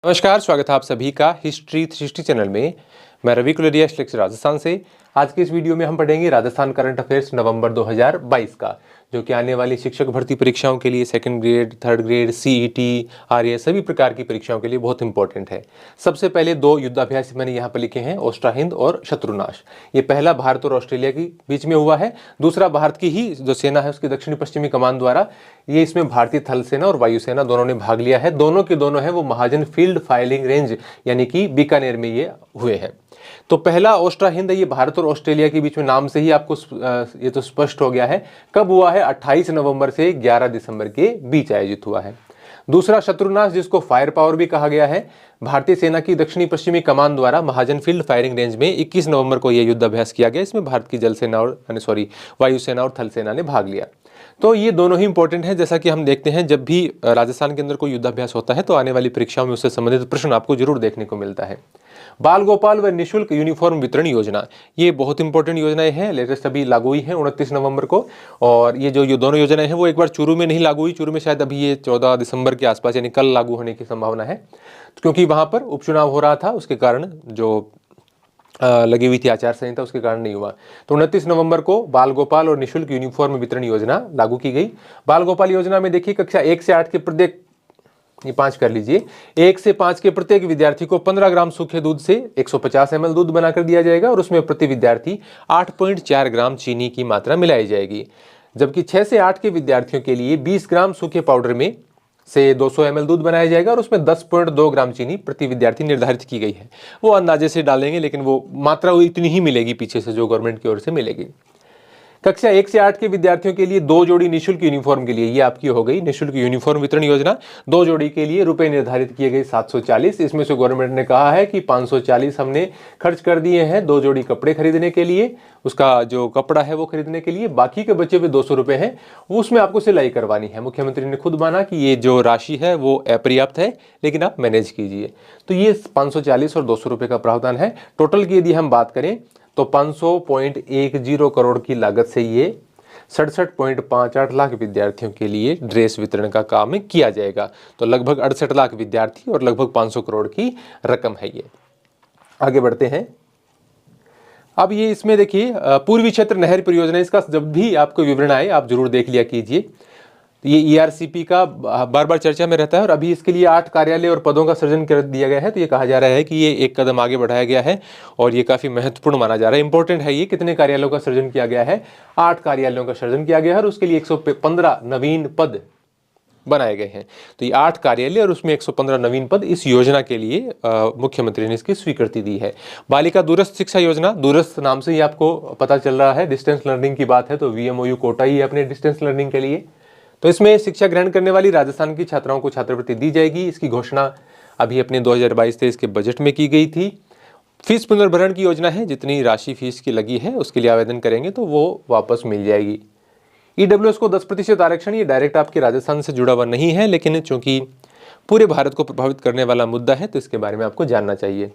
नमस्कार, स्वागत है आप सभी का हिस्ट्री 360 चैनल में। मैं रवि कुलरिया राजस्थान से। आज के इस वीडियो में हम पढ़ेंगे राजस्थान करंट अफेयर्स नवंबर 2022 का, जो कि आने वाली शिक्षक भर्ती परीक्षाओं के लिए second grade, third grade, CET, RAS सभी प्रकार की परीक्षाओं के लिए बहुत इंपॉर्टेंट है। सबसे पहले दो युद्धाभ्यास मैंने यहाँ पर लिखे हैं, ओस्ट्रा हिंद और शत्रुनाश। ये पहला भारत और ऑस्ट्रेलिया के बीच में हुआ है, दूसरा भारत की ही जो सेना है उसकी दक्षिणी पश्चिमी कमान द्वारा। ये इसमें भारतीय थल सेना और वायुसेना दोनों ने भाग लिया है। दोनों के दोनों है वो महाजन फील्ड फायरिंग रेंज यानी कि बीकानेर में ये हुए हैं। तो पहला ओस्ट्रा हिंद, ये भारत और ऑस्ट्रेलिया के बीच में, नाम से ही आपको ये तो स्पष्ट हो गया है। कब हुआ है? 28 नवंबर से 11 दिसंबर के बीच आयोजित हुआ है। दूसरा शत्रुनाश, जिसको फायर पावर भी कहा गया है, भारतीय सेना की दक्षिणी पश्चिमी कमान द्वारा महाजन फील्ड फायरिंग रेंज में 21 नवंबर को यह युद्धाभ्यास किया गया। इसमें भारत की जल सेना और वायुसेना और थल सेना ने भाग लिया। तो ये दोनों ही इंपॉर्टेंट है। जैसा कि हम देखते हैं, जब भी राजस्थान के अंदर कोई युद्धाभ्यास होता है तो आने वाली परीक्षाओं में उससे संबंधित प्रश्न आपको जरूर देखने को मिलता है। बाल गोपाल व निःशुल्क यूनिफॉर्म वितरण योजना, ये बहुत इंपॉर्टेंट योजनाएं हैं। लेटेस्ट अभी लागू हुई है 29 नवंबर को। और ये जो दोनों योजनाएं हैं वो एक बार चूरू में नहीं लागू हुई। चूरू में शायद अभी ये 14 दिसंबर के आसपास यानी कल लागू होने की संभावना है, क्योंकि वहां पर उपचुनाव हो रहा था, उसके कारण जो लगी हुई थी आचार संहिता, उसके कारण नहीं हुआ। तो 29 नवंबर को बाल गोपाल और निःशुल्क यूनिफॉर्म वितरण योजना लागू की गई। बाल गोपाल योजना में देखिए, कक्षा 1 से 8 के प्रत्येक, ये 5 कर लीजिए, 1 से 5 के प्रत्येक विद्यार्थी को 15 ग्राम सूखे दूध से 150 ml दूध बनाकर दिया जाएगा और उसमें प्रति विद्यार्थी 8.4 ग्राम चीनी की मात्रा मिलाई जाएगी। जबकि 6 से 8 के विद्यार्थियों के लिए 20 ग्राम सूखे पाउडर में से 200 ml दूध बनाया जाएगा और उसमें 10.2 ग्राम चीनी प्रति विद्यार्थी निर्धारित की गई है। वो अंदाजे से डालेंगे, लेकिन वो मात्रा वो इतनी ही मिलेगी पीछे से जो गवर्नमेंट की ओर से मिलेगी। कक्षा 1 से 8 के विद्यार्थियों के लिए 2 जोड़ी निःशुल्क यूनिफॉर्म के लिए, ये आपकी हो गई निःशुल्क यूनिफॉर्म वितरण योजना। 2 जोड़ी के लिए रुपए निर्धारित किए गए 740। इसमें से गवर्नमेंट ने कहा है कि 540 हमने खर्च कर दिए हैं 2 जोड़ी कपड़े खरीदने के लिए, उसका जो कपड़ा है वो खरीदने के लिए। बाकी के बचे हुए 200 रुपए हैं, उसमें आपको सिलाई करवानी है। मुख्यमंत्री ने खुद माना कि ये जो राशि है वो अपर्याप्त है, लेकिन आप मैनेज कीजिए। तो ये 540 और 200 रुपए का प्रावधान है। टोटल की यदि हम बात करें तो 500.10 करोड़ की लागत से ये 67.58 लाख विद्यार्थियों के लिए ड्रेस वितरण का काम किया जाएगा। तो लगभग 68 लाख विद्यार्थी और लगभग 500 करोड़ की रकम है ये। आगे बढ़ते हैं। अब ये इसमें देखिए, पूर्वी क्षेत्र नहर परियोजना, इसका जब भी आपको विवरण आए आप जरूर देख लिया कीजिए। ये ईआरसीपी का बार बार चर्चा में रहता है और अभी इसके लिए 8 कार्यालय और पदों का सृजन कर दिया गया है। तो ये कहा जा रहा है कि ये एक कदम आगे बढ़ाया गया है और ये काफी महत्वपूर्ण माना जा रहा है। इंपॉर्टेंट है ये। कितने कार्यालयों का सृजन किया गया है? 8 कार्यालयों का सृजन किया गया है और उसके लिए 115 नवीन पद बनाए गए हैं। तो ये 8 कार्यालय और उसमें 115 नवीन पद इस योजना के लिए मुख्यमंत्री ने इसकी स्वीकृति दी है। बालिका दूरस्थ शिक्षा योजना, दूरस्थ नाम से ही आपको पता चल रहा है, डिस्टेंस लर्निंग की बात है, तो वीएमओयू कोटा ही है अपने डिस्टेंस लर्निंग के लिए। तो इसमें शिक्षा ग्रहण करने वाली राजस्थान की छात्राओं को छात्रवृत्ति दी जाएगी। इसकी घोषणा अभी अपने 2022-23 के बजट में की गई थी। फीस पुनर्भरण की योजना है, जितनी राशि फीस की लगी है उसके लिए आवेदन करेंगे तो वो वापस मिल जाएगी। ईडब्ल्यूएस को 10% आरक्षण, ये डायरेक्ट आपके राजस्थान से जुड़ा हुआ नहीं है, लेकिन चूंकि पूरे भारत को प्रभावित करने वाला मुद्दा है तो इसके बारे में आपको जानना चाहिए।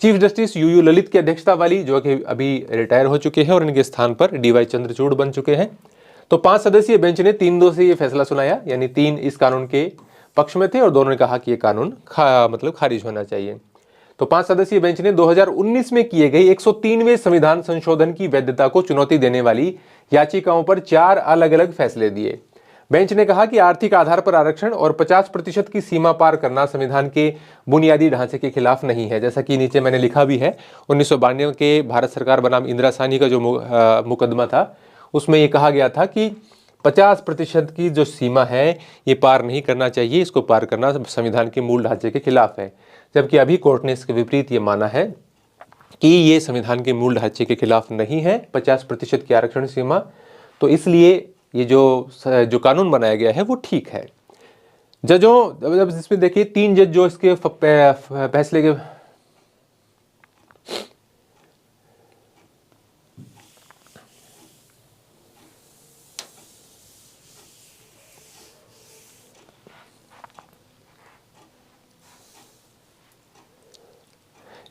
चीफ जस्टिस यूयू ललित की अध्यक्षता वाली, जो कि अभी रिटायर हो चुके हैं और इनके स्थान पर डीवाई चंद्रचूड़ बन चुके हैं। तो 5 सदस्यीय बेंच ने 3-2 से ये फैसला सुनाया, यानी 3 इस कानून के पक्ष में थे और दोनों ने कहा कि ये कानून खारिज होना चाहिए। तो 5 सदस्यीय बेंच ने 2019 में किए गए 103वें संविधान संशोधन की वैधता को चुनौती देने वाली याचिकाओं पर 4 अलग अलग फैसले दिए। बेंच ने कहा कि आर्थिक आधार पर आरक्षण और 50% की सीमा पार करना संविधान के बुनियादी ढांचे के खिलाफ नहीं है। जैसा कि नीचे मैंने लिखा भी है, 1992 के भारत सरकार बनाम इंदिरा साहनी का जो मुकदमा था, उसमें ये कहा गया था कि 50% की जो सीमा है ये पार नहीं करना चाहिए, इसको पार करना संविधान के मूल ढांचे के खिलाफ है। जबकि अभी कोर्ट ने इसके विपरीत ये माना है कि ये संविधान के मूल ढांचे के खिलाफ नहीं है 50% की आरक्षण सीमा। तो इसलिए ये जो कानून बनाया गया है वो ठीक है। जजों, जब इसमें देखिए 3 जज जो इसके फैसले के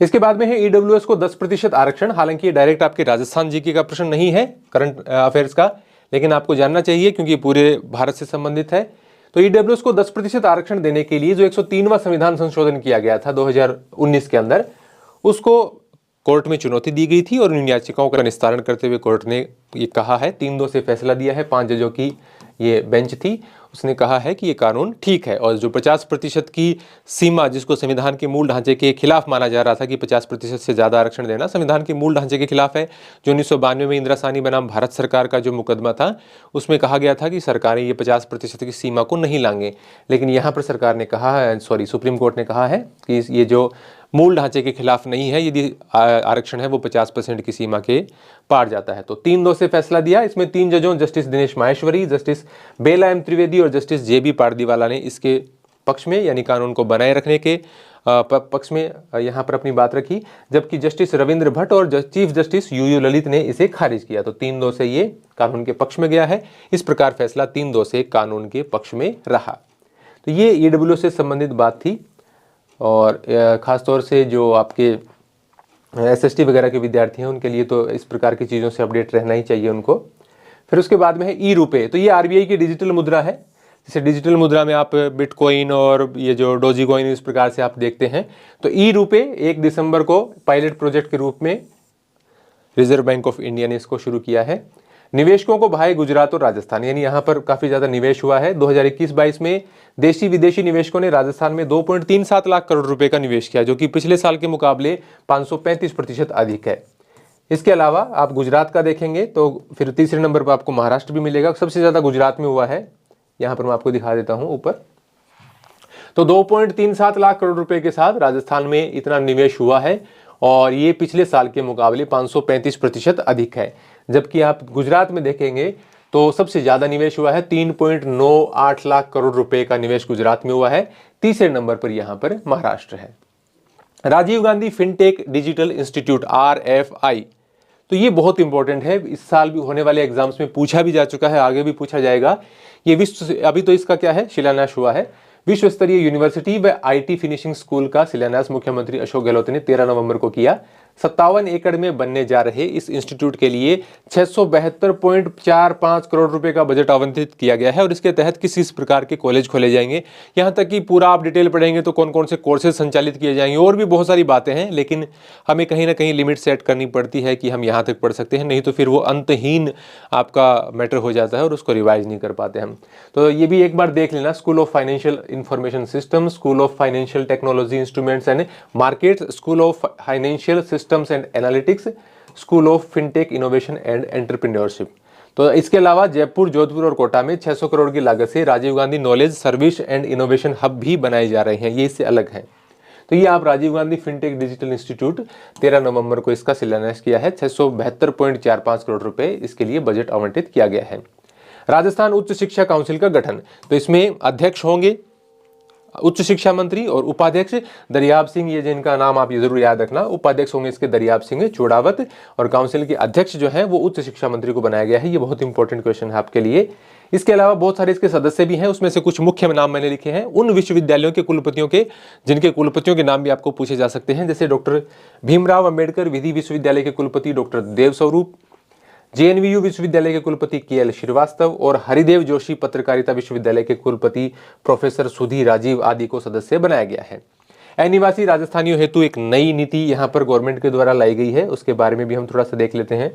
इसके बाद में है ईडब्ल्यूएस को 10% आरक्षण। हालांकि डायरेक्ट आपके राजस्थान जीके का प्रश्न नहीं है करंट अफेयर्स का, लेकिन आपको जानना चाहिए क्योंकि पूरे भारत से संबंधित है। तो ईडब्ल्यूएस को 10% आरक्षण देने के लिए जो 103वां संविधान संशोधन किया गया था 2019 के अंदर, उसको कोर्ट में चुनौती दी गई थी और इन याचिकाओं का निस्तारण करते हुए कोर्ट ने ये कहा है, 3-2 से फैसला दिया है। 5 जजों की ये बेंच थी, उसने कहा है कि ये कानून ठीक है। और जो 50% की सीमा, जिसको संविधान के मूल ढांचे के खिलाफ माना जा रहा था कि 50% से ज़्यादा आरक्षण देना संविधान के मूल ढांचे के खिलाफ है, जो 1992 में इंदिरा साहनी बनाम भारत सरकार का जो मुकदमा था, उसमें कहा गया था कि सरकारें ये 50% की सीमा को नहीं लाएंगे। लेकिन यहाँ पर सरकार ने कहा है, सुप्रीम कोर्ट ने कहा है कि ये जो मूल ढांचे के खिलाफ नहीं है, यदि आरक्षण है वो 50% की सीमा के पार जाता है। तो 3-2 से फैसला दिया। इसमें 3 जजों जस्टिस दिनेश माहेश्वरी, जस्टिस बेला एम त्रिवेदी और जस्टिस JB पारदीवाला ने इसके पक्ष में, यानी कानून को बनाए रखने के पक्ष में यहाँ पर अपनी बात रखी, जबकि जस्टिस रविंद्र भट्ट और चीफ जस्टिस UU ललित ने इसे खारिज किया। तो 3-2 से ये कानून के पक्ष में गया है। इस प्रकार फैसला 3-2 से कानून के पक्ष में रहा। तो ये EWS से संबंधित बात थी। और ख़ासतौर से जो आपके SST वगैरह के विद्यार्थी हैं, उनके लिए तो इस प्रकार की चीज़ों से अपडेट रहना ही चाहिए उनको। फिर उसके बाद में है ई-रुपए। तो ये RBI की डिजिटल मुद्रा है। जैसे डिजिटल मुद्रा में आप बिटकॉइन और ये जो डोजीकॉइन, इस प्रकार से आप देखते हैं। तो ई-रुपए 1 दिसंबर को पायलट प्रोजेक्ट के रूप में रिजर्व बैंक ऑफ इंडिया ने इसको शुरू किया है। निवेशकों को भाए गुजरात और राजस्थान, यानी यहाँ पर काफ़ी ज़्यादा निवेश हुआ है। 2021-22 में देशी विदेशी निवेशकों ने राजस्थान में 2.37 लाख करोड़ रुपए का निवेश किया, जो कि पिछले साल के मुकाबले 535% अधिक है। इसके अलावा आप गुजरात का देखेंगे तो फिर तीसरे नंबर पर आपको महाराष्ट्र भी मिलेगा। सबसे ज़्यादा गुजरात में हुआ है, यहाँ पर मैं आपको दिखा देता हूँ ऊपर। तो 2.37 लाख करोड़ रुपए के साथ राजस्थान में इतना निवेश हुआ है और ये पिछले साल के मुकाबले 535% अधिक है। जबकि आप गुजरात में देखेंगे तो सबसे ज़्यादा निवेश हुआ है, 3.98 लाख करोड़ रुपए का निवेश गुजरात में हुआ है। तीसरे नंबर पर यहाँ पर महाराष्ट्र है। Rajiv Gandhi fintech digital institute RFI, तो ये बहुत इंपॉर्टेंट है। इस साल भी होने वाले एग्जाम्स में पूछा भी जा चुका है, आगे भी पूछा जाएगा। ये अभी तो इसका क्या है, शिलान्यास हुआ है। विश्व स्तरीय यूनिवर्सिटी व IT फिनिशिंग स्कूल का शिलान्यास मुख्यमंत्री अशोक गहलोत ने 13 नवंबर को किया। 57 एकड़ में बनने जा रहे इस इंस्टीट्यूट के लिए 672.45 करोड़ रुपए का बजट आवंटित किया गया है और इसके तहत किस प्रकार के कॉलेज खोले जाएंगे, यहाँ तक कि पूरा आप डिटेल पढ़ेंगे तो कौन कौन से कोर्सेज संचालित किए जाएंगे, और भी बहुत सारी बातें हैं। लेकिन हमें कहीं ना कहीं लिमिट सेट करनी पड़ती है कि हम यहाँ तक पढ़ सकते हैं, नहीं तो फिर वो अंतहीन आपका मैटर हो जाता है और उसको रिवाइज नहीं कर पाते हम। तो ये भी एक बार देख लेना, school of financial information system, school of financial technology instruments and market, school of financial systems and analytics, school of fintech innovation and entrepreneurship. तो इसके अलावा जयपुर, जोधपुर और कोटा में 600 करोड़ की लागत से Rajiv Gandhi knowledge service and innovation hub भी बनाए जा रहे हैं, ये इससे अलग है। तो ये आप Rajiv Gandhi fintech digital institute 13 नवंबर को इसका शिलान्यास किया है। 672.45 करोड़ रुपए इसके लिए बजट आवंटित किया गया है। राजस्थान उच्च शिक्षा काउंसिल का गठन, तो इसमें अध्यक्ष होंगे उच्च शिक्षा मंत्री और उपाध्यक्ष दरियाब सिंह, ये जिनका नाम आप ये जरूर याद रखना। उपाध्यक्ष होंगे इसके दरियाब सिंह चूड़ावत और काउंसिल के अध्यक्ष जो है वो उच्च शिक्षा मंत्री को बनाया गया है। ये बहुत इंपॉर्टेंट क्वेश्चन है आपके लिए। इसके अलावा बहुत सारे इसके सदस्य भी हैं, उसमें से कुछ मुख्य नाम मैंने लिखे हैं उन विश्वविद्यालयों के कुलपतियों के, जिनके कुलपतियों के नाम भी आपको पूछे जा सकते हैं। जैसे डॉक्टर भीमराव अंबेडकर विधि विश्वविद्यालय के कुलपति डॉक्टर देव स्वरूप, JNVU विश्वविद्यालय के कुलपति KL श्रीवास्तव और हरिदेव जोशी पत्रकारिता विश्वविद्यालय के कुलपति प्रोफेसर सुधीर राजीव आदि को सदस्य बनाया गया है। अनिवासी राजस्थानियों हेतु एक नई नीति यहाँ पर गवर्नमेंट के द्वारा लाई गई है, उसके बारे में भी हम थोड़ा सा देख लेते हैं।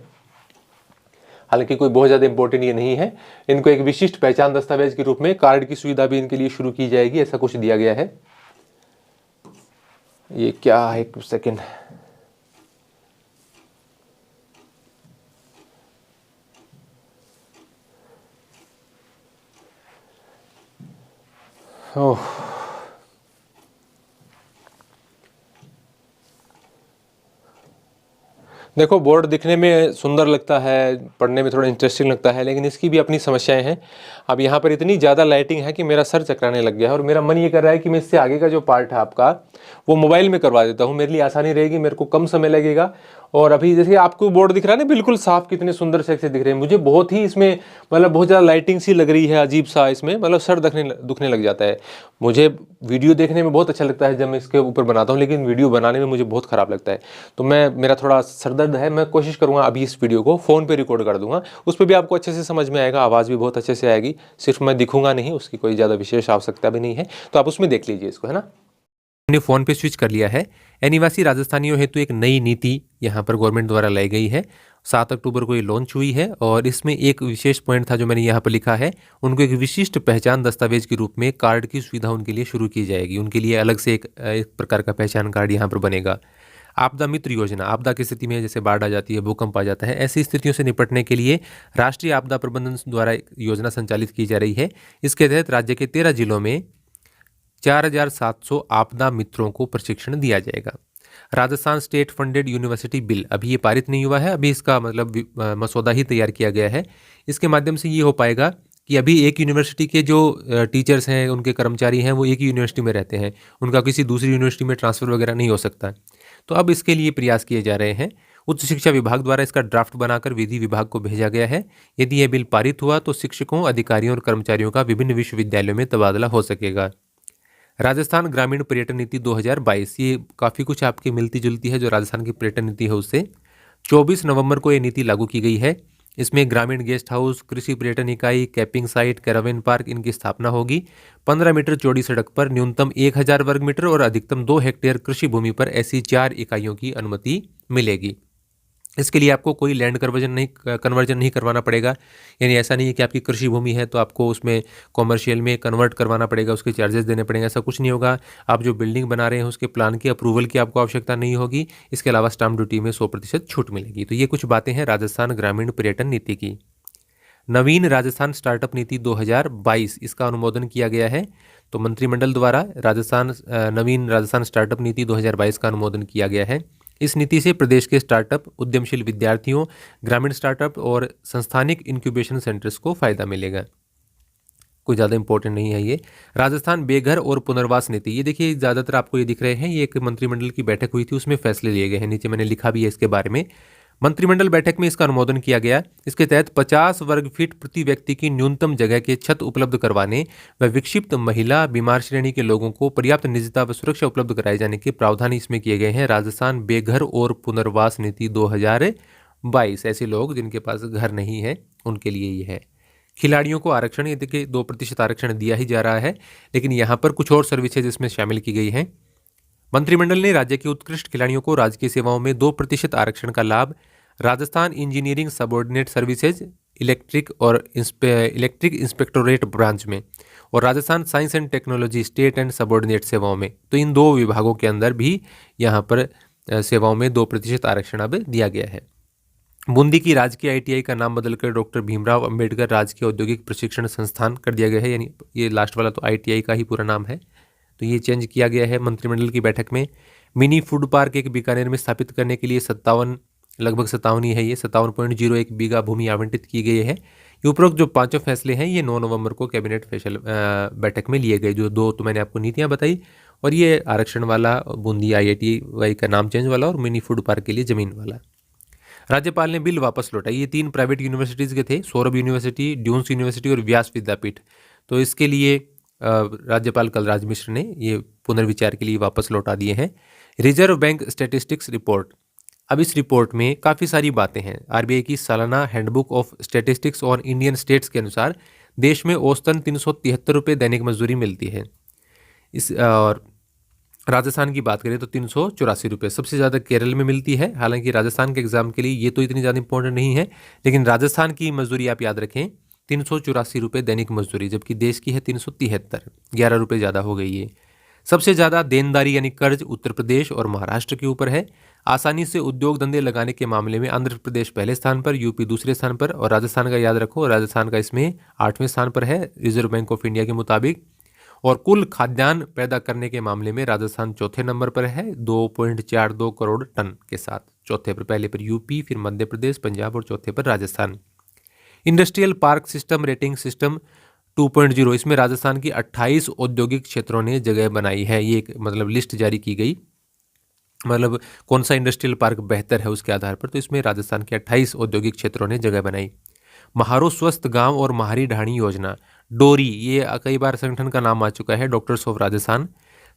हालांकि कोई बहुत ज्यादा इंपॉर्टेंट ये नहीं है। इनको एक विशिष्ट पहचान दस्तावेज के रूप में कार्ड की सुविधा भी इनके लिए शुरू की जाएगी, ऐसा कुछ दिया गया है। ये क्या है, एक सेकेंड, ओह देखो, बोर्ड दिखने में सुंदर लगता है, पढ़ने में थोड़ा इंटरेस्टिंग लगता है, लेकिन इसकी भी अपनी समस्याएं हैं। अब यहाँ पर इतनी ज़्यादा लाइटिंग है कि मेरा सर चकराने लग गया है और मेरा मन ये कर रहा है कि मैं इससे आगे का जो पार्ट है आपका वो मोबाइल में करवा देता हूँ। मेरे लिए आसानी रहेगी, मेरे को कम समय लगेगा और अभी जैसे आपको बोर्ड दिख रहा है ना, बिल्कुल साफ, कितने सुंदर से दिख रहे हैं। मुझे बहुत ही इसमें मतलब बहुत ज़्यादा लाइटिंग सी लग रही है, अजीब सा इसमें, मतलब सर दुखने लग जाता है। मुझे वीडियो देखने में बहुत अच्छा लगता है जब मैं इसके ऊपर बनाता हूँ, लेकिन वीडियो बनाने में मुझे बहुत ख़राब लगता है। तो मेरा थोड़ा सर दर्द है, मैं कोशिश करूँगा अभी इस वीडियो को फ़ोन पर रिकॉर्ड कर दूँगा, उस पर भी आपको अच्छे से समझ में आएगा, आवाज़ भी बहुत अच्छे से आएगी। सिर्फ मैं दिखूंगा नहीं, उसकी कोई ज़्यादा विशेष आवश्यकता भी नहीं है, तो आप उसमें देख लीजिए इसको, है ना। हमने फ़ोन पे स्विच कर लिया है। अनिवासी राजस्थानियों हेतु एक नई नीति यहाँ पर गवर्नमेंट द्वारा लाई गई है। 7 अक्टूबर को ये लॉन्च हुई है और इसमें एक विशेष पॉइंट था जो मैंने यहाँ पर लिखा है, उनको एक विशिष्ट पहचान दस्तावेज के रूप में कार्ड की सुविधा उनके लिए शुरू की जाएगी। उनके लिए अलग से एक प्रकार का पहचान कार्ड यहाँ पर बनेगा। आपदा मित्र योजना, आपदा की स्थिति में जैसे बाढ़ आ जाती है, भूकंप आ जाता है, ऐसी स्थितियों से निपटने के लिए राष्ट्रीय आपदा प्रबंधन द्वारा एक योजना संचालित की जा रही है। इसके तहत राज्य के 13 जिलों में 4700 आपदा मित्रों को प्रशिक्षण दिया जाएगा। Rajasthan state funded university bill, अभी ये पारित नहीं हुआ है, अभी इसका मतलब मसौदा ही तैयार किया गया है। इसके माध्यम से ये हो पाएगा कि अभी एक यूनिवर्सिटी के जो टीचर्स हैं, उनके कर्मचारी हैं, वो एक ही यूनिवर्सिटी में रहते हैं, उनका किसी दूसरी यूनिवर्सिटी में ट्रांसफ़र वगैरह नहीं हो सकता। तो अब इसके लिए प्रयास किए जा रहे हैं। उच्च शिक्षा विभाग द्वारा इसका ड्राफ्ट बनाकर विधि विभाग को भेजा गया है। यदि यह बिल पारित हुआ तो शिक्षकों, अधिकारियों और कर्मचारियों का विभिन्न विश्वविद्यालयों में तबादला हो सकेगा। राजस्थान ग्रामीण पर्यटन नीति 2022, ये काफ़ी कुछ आपकी मिलती जुलती है जो राजस्थान की पर्यटन नीति है उससे। 24 नवंबर को ये नीति लागू की गई है। इसमें ग्रामीण गेस्ट हाउस, कृषि पर्यटन इकाई, कैंपिंग साइट, कैरावेन पार्क, इनकी स्थापना होगी। 15 मीटर चौड़ी सड़क पर न्यूनतम 1000 वर्ग मीटर और अधिकतम 2 हेक्टेयर कृषि भूमि पर ऐसी 4 इकाइयों की अनुमति मिलेगी। इसके लिए आपको कोई लैंड कन्वर्जन नहीं करवाना पड़ेगा। यानी ऐसा नहीं है कि आपकी कृषि भूमि है तो आपको उसमें कॉमर्शियल में कन्वर्ट करवाना पड़ेगा, उसके चार्जेस देने पड़ेंगे, ऐसा कुछ नहीं होगा। आप जो बिल्डिंग बना रहे हैं उसके प्लान की अप्रूवल की आपको आवश्यकता नहीं होगी। इसके अलावा स्टाम्प ड्यूटी में 100% छूट मिलेगी। तो ये कुछ बातें हैं राजस्थान ग्रामीण पर्यटन नीति की। नवीन राजस्थान स्टार्टअप नीति 2022, इसका अनुमोदन किया गया है। तो मंत्रिमंडल द्वारा नवीन राजस्थान स्टार्टअप नीति 2022 का अनुमोदन किया गया है। इस नीति से प्रदेश के स्टार्टअप, उद्यमशील विद्यार्थियों, ग्रामीण स्टार्टअप और संस्थानिक इंक्यूबेशन सेंटर्स को फायदा मिलेगा। कोई ज़्यादा इंपॉर्टेंट नहीं है ये। राजस्थान बेघर और पुनर्वास नीति, ये देखिए ज़्यादातर आपको ये दिख रहे हैं, ये एक मंत्रिमंडल की बैठक हुई थी, उसमें फैसले लिए गए हैं। नीचे मैंने लिखा भी है इसके बारे में। मंत्रिमंडल बैठक में इसका अनुमोदन किया गया। इसके तहत 50 वर्ग फीट प्रति व्यक्ति की न्यूनतम जगह के छत उपलब्ध करवाने व विक्षिप्त महिला, बीमार श्रेणी के लोगों को पर्याप्त निजता व सुरक्षा उपलब्ध कराए जाने के प्रावधान इसमें किए गए हैं। राजस्थान बेघर और पुनर्वास नीति 2022, ऐसे लोग जिनके पास घर नहीं है उनके लिए ये है। खिलाड़ियों को आरक्षण, ये देखिए 2% आरक्षण दिया ही जा रहा है, लेकिन यहाँ पर कुछ और सर्विसेज इसमें शामिल की गई हैं। मंत्रिमंडल ने राज्य के उत्कृष्ट खिलाड़ियों को राजकीय सेवाओं में 2% आरक्षण का लाभ Rajasthan engineering subordinate services, electric inspectorate branch में, और Rajasthan science and technology state and subordinate सेवाओं में, तो इन 2 विभागों के अंदर भी यहाँ पर सेवाओं में 2% आरक्षण अब दिया गया है। बूंदी की राजकीय ITI का नाम बदलकर डॉक्टर भीमराव अंबेडकर राजकीय औद्योगिक प्रशिक्षण संस्थान कर दिया गया है। यानी ये लास्ट वाला तो ITI का ही पूरा नाम है, तो ये चेंज किया गया है मंत्रिमंडल की बैठक में। मिनी फूड पार्क एक बीकानेर में स्थापित करने के लिए लगभग 57 ही है, ये 57.01 बीघा भूमि आवंटित की गई है। ये उपरोक्त जो 5 फैसले हैं ये 9 नवंबर को कैबिनेट बैठक में लिए गए। जो 2 तो मैंने आपको नीतियां बताई, और ये आरक्षण वाला, बूंदी IITI का नाम चेंज वाला, और मिनी फूड पार्क के लिए जमीन वाला। राज्यपाल ने बिल वापस लौटा। ये 3 प्राइवेट यूनिवर्सिटीज़ के थे, सौरभ यूनिवर्सिटी, ड्यून्स यूनिवर्सिटी और व्यास विद्यापीठ। तो इसके लिए राज्यपाल कलराज मिश्र ने ये पुनर्विचार के लिए वापस लौटा दिए हैं। रिजर्व बैंक स्टैटिस्टिक्स रिपोर्ट, अब इस रिपोर्ट में काफ़ी सारी बातें हैं। RBI की सालाना हैंडबुक ऑफ स्टैटिस्टिक्स और इंडियन स्टेट्स के अनुसार देश में औसतन 373 रुपये दैनिक मजदूरी मिलती है। और राजस्थान की बात करें तो 384 रुपये, सबसे ज़्यादा केरल में मिलती है। हालांकि राजस्थान के एग्जाम के लिए ये तो इतनी ज़्यादा इंपॉर्टेंट नहीं है, लेकिन राजस्थान की मजदूरी आप याद रखें, 384 रुपये दैनिक मजदूरी, जबकि देश की है 373, 11 रुपये ज़्यादा हो गई है। सबसे ज़्यादा देनदारी यानी कर्ज उत्तर प्रदेश और महाराष्ट्र के ऊपर है। आसानी से उद्योग धंधे लगाने के मामले में आंध्र प्रदेश पहले स्थान पर, यूपी दूसरे स्थान पर, और राजस्थान का याद रखो, राजस्थान का इसमें 8वें स्थान पर है रिजर्व बैंक ऑफ इंडिया के मुताबिक। और कुल खाद्यान्न पैदा करने के मामले में राजस्थान चौथे नंबर पर है 2.42 करोड़ टन के साथ। चौथे पर, पहले पर यूपी, फिर मध्य प्रदेश, पंजाब और चौथे पर Rajasthan. Industrial park system rating system 2.0, इसमें राजस्थान की 28 औद्योगिक क्षेत्रों ने जगह बनाई है। ये एक मतलब लिस्ट जारी की गई। मतलब कौन सा इंडस्ट्रियल पार्क बेहतर है उसके आधार पर। तो इसमें राजस्थान के 28 औद्योगिक क्षेत्रों ने जगह बनाई। महारो स्वस्थ गांव और महारी ढाणी योजना, डोरी, ये कई बार संगठन का नाम आ चुका है, डॉक्टर्स ऑफ राजस्थान।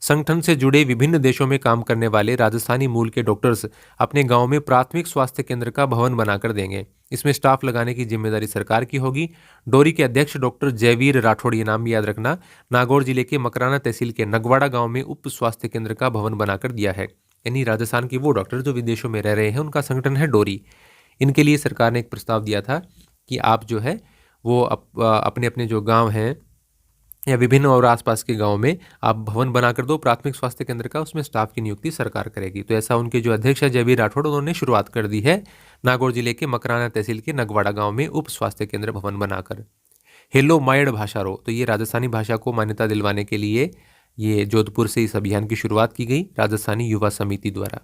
संगठन से जुड़े विभिन्न देशों में काम करने वाले राजस्थानी मूल के डॉक्टर्स अपने गांव में प्राथमिक स्वास्थ्य केंद्र का भवन बनाकर देंगे। इसमें स्टाफ लगाने की जिम्मेदारी सरकार की होगी। डोरी के अध्यक्ष डॉक्टर जयवीर राठौड़, ये नाम भी याद रखना, नागौर जिले के मकराना तहसील के नगवाड़ा गांव में उप स्वास्थ्य केंद्र का भवन बनाकर दिया है। यानी राजस्थान के वो डॉक्टर जो विदेशों में रह रहे हैं, उनका संगठन है डोरी। इनके लिए सरकार ने एक प्रस्ताव दिया था कि आप जो है वो अपने अपने जो गांव हैं या विभिन्न और आसपास के गांव में आप भवन बनाकर दो प्राथमिक स्वास्थ्य केंद्र का, उसमें स्टाफ की नियुक्ति सरकार करेगी। तो ऐसा उनके जो अध्यक्ष है जयवीर राठौड़, उन्होंने शुरुआत कर दी है नागौर जिले के मकराना तहसील के नगवाड़ा गांव में उप स्वास्थ्य केंद्र भवन बनाकर। हेलो मायड भाषा रो, तो ये राजस्थानी भाषा को मान्यता दिलवाने के लिए ये जोधपुर से इस अभियान की शुरुआत की गई राजस्थानी युवा समिति द्वारा।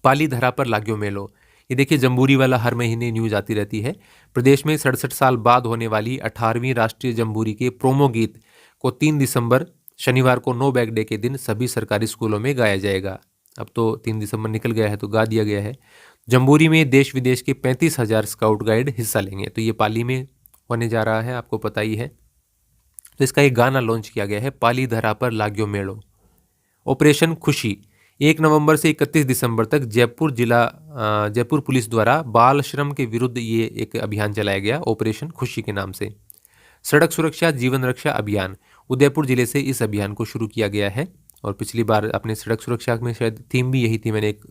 पाली धरा पर लाग्यो मेलो, ये देखिए जम्बूरी वाला हर महीने न्यूज आती रहती है। प्रदेश में 67 साल बाद होने वाली 18वीं राष्ट्रीय जम्बूरी के प्रोमो गीत को 3 दिसंबर शनिवार को नो बैग डे के दिन सभी सरकारी स्कूलों में गाया जाएगा। अब तो 3 दिसंबर निकल गया है तो गा दिया गया है। जम्बूरी में देश विदेश के 35,000 स्काउट गाइड हिस्सा लेंगे। तो ये पाली में होने जा रहा है, आपको पता ही है। तो इसका एक गाना लॉन्च किया गया है, पाली धरा पर लाग्यो मेलो। ऑपरेशन खुशी, 1 नवंबर से 31 दिसंबर तक जयपुर पुलिस द्वारा बाल श्रम के विरुद्ध ये एक अभियान चलाया गया, ऑपरेशन खुशी के नाम से। सड़क सुरक्षा जीवन रक्षा अभियान, उदयपुर जिले से इस अभियान को शुरू किया गया है। और पिछली बार अपने सड़क सुरक्षा में शायद थीम भी यही थी, मैंने एक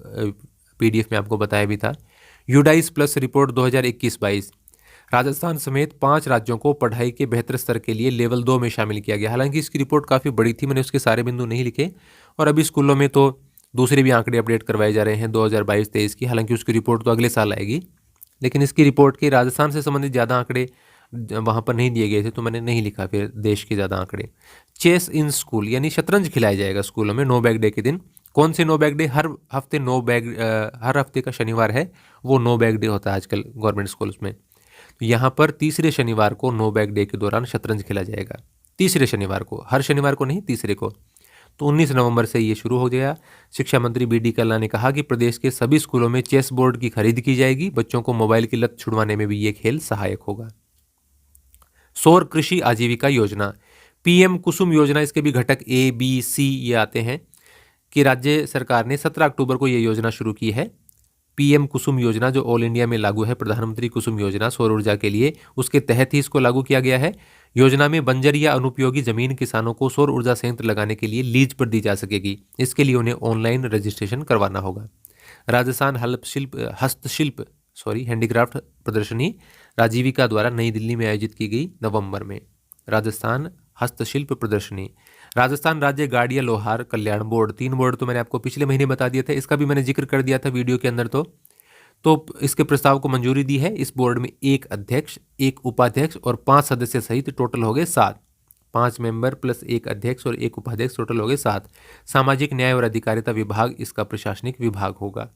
PDF में आपको बताया भी था। यूडाइस प्लस रिपोर्ट 2021-22, राजस्थान समेत 5 राज्यों को पढ़ाई के बेहतर स्तर के लिए लेवल 2 में शामिल किया गया। हालांकि इसकी रिपोर्ट काफ़ी बड़ी थी, मैंने उसके सारे बिंदु नहीं लिखे। और अभी स्कूलों में तो दूसरे भी आंकड़े अपडेट करवाए जा रहे हैं 2022-23 की। हालांकि उसकी रिपोर्ट तो अगले साल आएगी, लेकिन इसकी रिपोर्ट के राजस्थान से संबंधित ज़्यादा आंकड़े वहाँ पर नहीं दिए गए थे, तो मैंने नहीं लिखा फिर देश के ज़्यादा आंकड़े। चेस इन स्कूल, यानी शतरंज खिलाया जाएगा स्कूलों में नो बैग डे के दिन। कौन से नो बैग डे? हर हफ्ते का शनिवार है वो नो बैग डे होता है आजकल गवर्नमेंट स्कूल्स में। तो यहाँ पर तीसरे शनिवार को नो बैग डे के दौरान शतरंज खेला जाएगा। तीसरे शनिवार को, हर शनिवार को नहीं, तीसरे को। तो 19 नवंबर से ये शुरू हो गया। शिक्षा मंत्री BD कल्ला ने कहा कि प्रदेश के सभी स्कूलों में चेस बोर्ड की खरीद की जाएगी। बच्चों को मोबाइल की लत छुड़वाने में भी ये खेल सहायक होगा। सौर कृषि आजीविका योजना, PM कुसुम योजना, इसके भी घटक A, B, C ये आते हैं कि राज्य सरकार ने 17 अक्टूबर को ये योजना शुरू की है। PM कुसुम योजना जो ऑल इंडिया में लागू है, प्रधानमंत्री कुसुम योजना सौर ऊर्जा के लिए, उसके तहत ही इसको लागू किया गया है। योजना में बंजर या अनुपयोगी जमीन किसानों को सौर ऊर्जा संयंत्र लगाने के लिए लीज पर दी जा सकेगी। इसके लिए उन्हें ऑनलाइन रजिस्ट्रेशन करवाना होगा। राजस्थान हैंडीक्राफ्ट प्रदर्शनी राजीविका द्वारा नई दिल्ली में आयोजित की गई नवंबर में। राजस्थान हस्तशिल्प प्रदर्शनी, राजस्थान राज्य गाड़िया लोहार कल्याण बोर्ड, 3 बोर्ड तो मैंने आपको पिछले महीने बता दिए थे, इसका भी मैंने जिक्र कर दिया था वीडियो के अंदर। तो इसके प्रस्ताव को मंजूरी दी है। इस बोर्ड में 1 अध्यक्ष, 1 उपाध्यक्ष और 5 सदस्य सहित टोटल हो गए 7। 5 मेंबर प्लस 1 अध्यक्ष और 1 उपाध्यक्ष, टोटल हो गए 7। सामाजिक न्याय और अधिकारिता विभाग इसका प्रशासनिक विभाग होगा।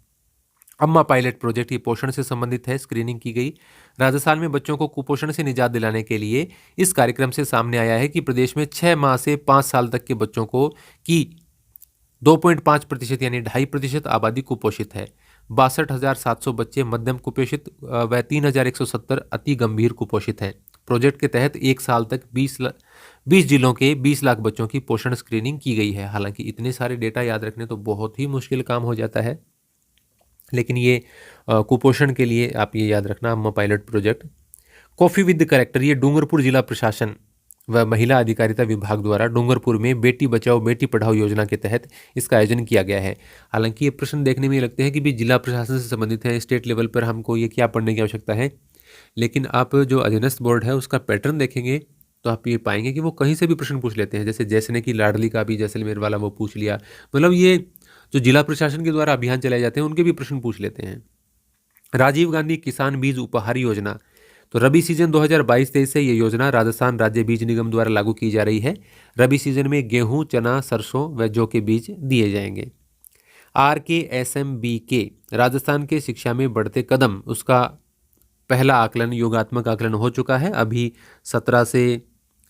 अम्मा पायलट प्रोजेक्ट, ये पोषण से संबंधित है, स्क्रीनिंग की गई। राजस्थान में बच्चों को कुपोषण से निजात दिलाने के लिए इस कार्यक्रम से सामने आया है कि प्रदेश में 6 माह से 5 साल तक के बच्चों को की 2.5% यानी 2.5% आबादी कुपोषित है। 62,700 बच्चे मध्यम कुपोषित व 3,170 अति गंभीर कुपोषित हैं। प्रोजेक्ट के तहत 1 साल तक 20 जिलों के 20 लाख बच्चों की पोषण स्क्रीनिंग की गई है। हालांकि इतने सारे डेटा याद रखने तो बहुत ही मुश्किल काम हो जाता है, लेकिन ये कुपोषण के लिए आप ये याद रखना, अम्मा pilot project. Coffee with character, ये डूंगरपुर जिला प्रशासन व महिला अधिकारिता विभाग द्वारा डूंगरपुर में बेटी बचाओ बेटी पढ़ाओ योजना के तहत इसका आयोजन किया गया है। हालांकि ये प्रश्न देखने में लगते हैं कि भी जिला प्रशासन से संबंधित है, स्टेट लेवल पर हमको ये क्या पढ़ने की आवश्यकता है, लेकिन आप जो अधीनस्थ बोर्ड है उसका पैटर्न देखेंगे तो आप ये पाएंगे कि वो कहीं से भी प्रश्न पूछ लेते हैं। जैसे जैसने की लाडली का भी जैसलमेर वाला वो पूछ लिया, मतलब ये जो जिला प्रशासन के द्वारा अभियान चलाए जाते हैं उनके भी प्रश्न पूछ लेते हैं। राजीव गांधी किसान बीज उपहार योजना, तो रबी सीजन 2022-23 से ये योजना राजस्थान राज्य बीज निगम द्वारा लागू की जा रही है। रबी सीजन में गेहूं, चना, सरसों व जौ के बीज दिए जाएंगे। RKSMBK, राजस्थान के शिक्षा में बढ़ते कदम, उसका पहला आकलन योगात्मक आकलन हो चुका है। अभी 17 से